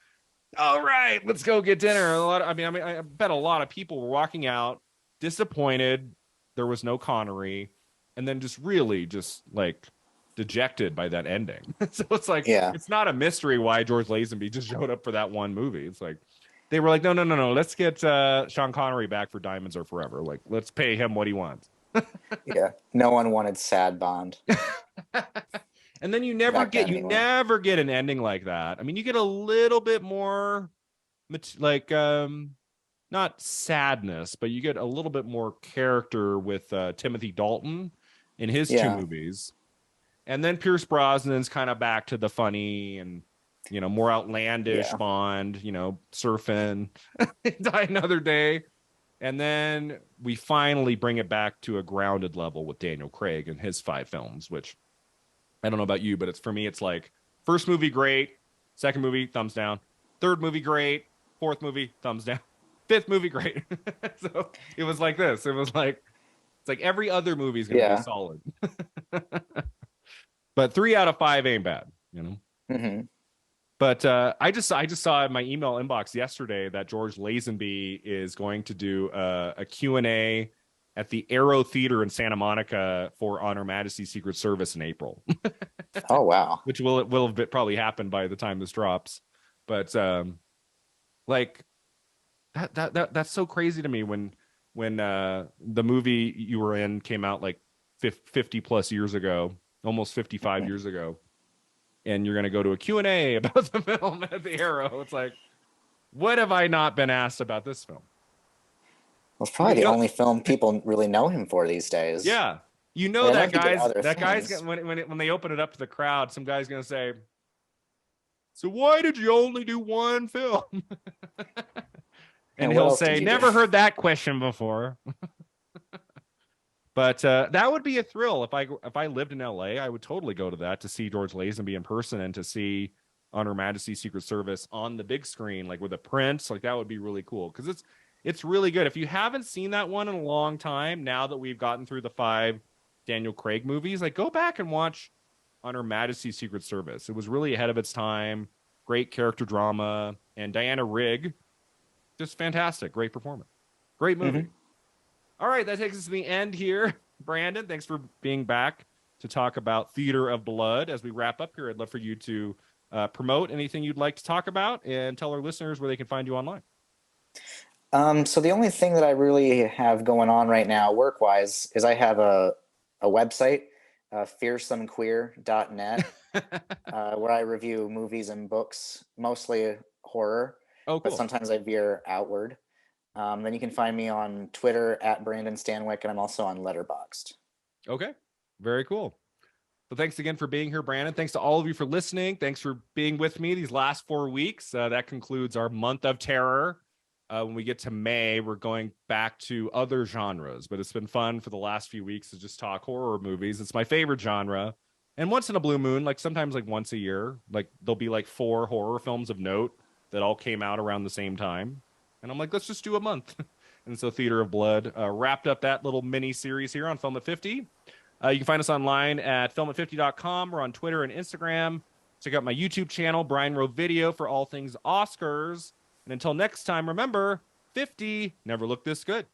all right, let's go get dinner. I bet a lot of people were walking out disappointed there was no Connery, and then just really just like dejected by that ending. So it's like, it's not a mystery why George Lazenby just showed up for that one movie. It's like they were like, no, let's get Sean Connery back for Diamonds Are Forever. Like, let's pay him what he wants. No one wanted sad Bond. And then you never get an ending like that. I mean, you get a little bit more like not sadness, but you get a little bit more character with Timothy Dalton in his two movies. And then Pierce Brosnan's kind of back to the funny and, you know, more outlandish Bond, you know, surfing, Die Another Day. And then we finally bring it back to a grounded level with Daniel Craig and his 5 films, which I don't know about you, but it's for me, it's like first movie, great. Second movie, thumbs down. Third movie, great. Fourth movie, thumbs down. Fifth movie, great. So it was like this. It was like, it's like every other movie is going to be solid. But 3 out of 5 ain't bad, you know? But I just saw in my email inbox yesterday that George Lazenby is going to do a Q&A at the Aero Theater in Santa Monica for On Her Majesty's Secret Service in April. Oh, wow. Which will have probably happen by the time this drops. But like that's so crazy to me when the movie you were in came out like 50 plus years ago, almost 55 years ago, and you're going to go to a Q&A about the film at the Aero. It's like, what have I not been asked about this film? Well, it's probably the only film people really know him for these days. Yeah. You know, that guy's when they open it up to the crowd, some guy's going to say, so why did you only do one film? And he'll say, never heard that question before. But that would be a thrill. If I lived in LA, I would totally go to that to see George Lazenby in person and to see On Her Majesty's Secret Service on the big screen, like with a Prince. Like that would be really cool because it's really good. If you haven't seen that one in a long time, now that we've gotten through the 5 Daniel Craig movies, like go back and watch On Her Majesty's Secret Service. It was really ahead of its time. Great character drama, and Diana Rigg, just fantastic. Great performance. Great movie. Mm-hmm. All right, that takes us to the end here. Brandon, thanks for being back to talk about Theater of Blood. As we wrap up here, I'd love for you to promote anything you'd like to talk about and tell our listeners where they can find you online. So the only thing that I really have going on right now, work-wise, is I have a website, fearsomequeer.net, where I review movies and books, mostly horror, Oh, but cool. sometimes I veer outward. Then you can find me on Twitter at Brandon Stanwyck, and I'm also on Letterboxd. Okay, very cool. So thanks again for being here, Brandon. Thanks to all of you for listening. Thanks for being with me these last 4 weeks. That concludes our month of terror. When we get to May, we're going back to other genres, but it's been fun for the last few weeks to just talk horror movies. It's my favorite genre. And once in a blue moon, like sometimes like once a year, like there'll be like 4 horror films of note that all came out around the same time. And I'm like, let's just do a month. And so Theater of Blood wrapped up that little mini series here on Film at 50. You can find us online at filmat50.com. We're on Twitter and Instagram. Check out my YouTube channel, Brian Rowe Video, for all things Oscars. And until next time, remember, 50 never looked this good.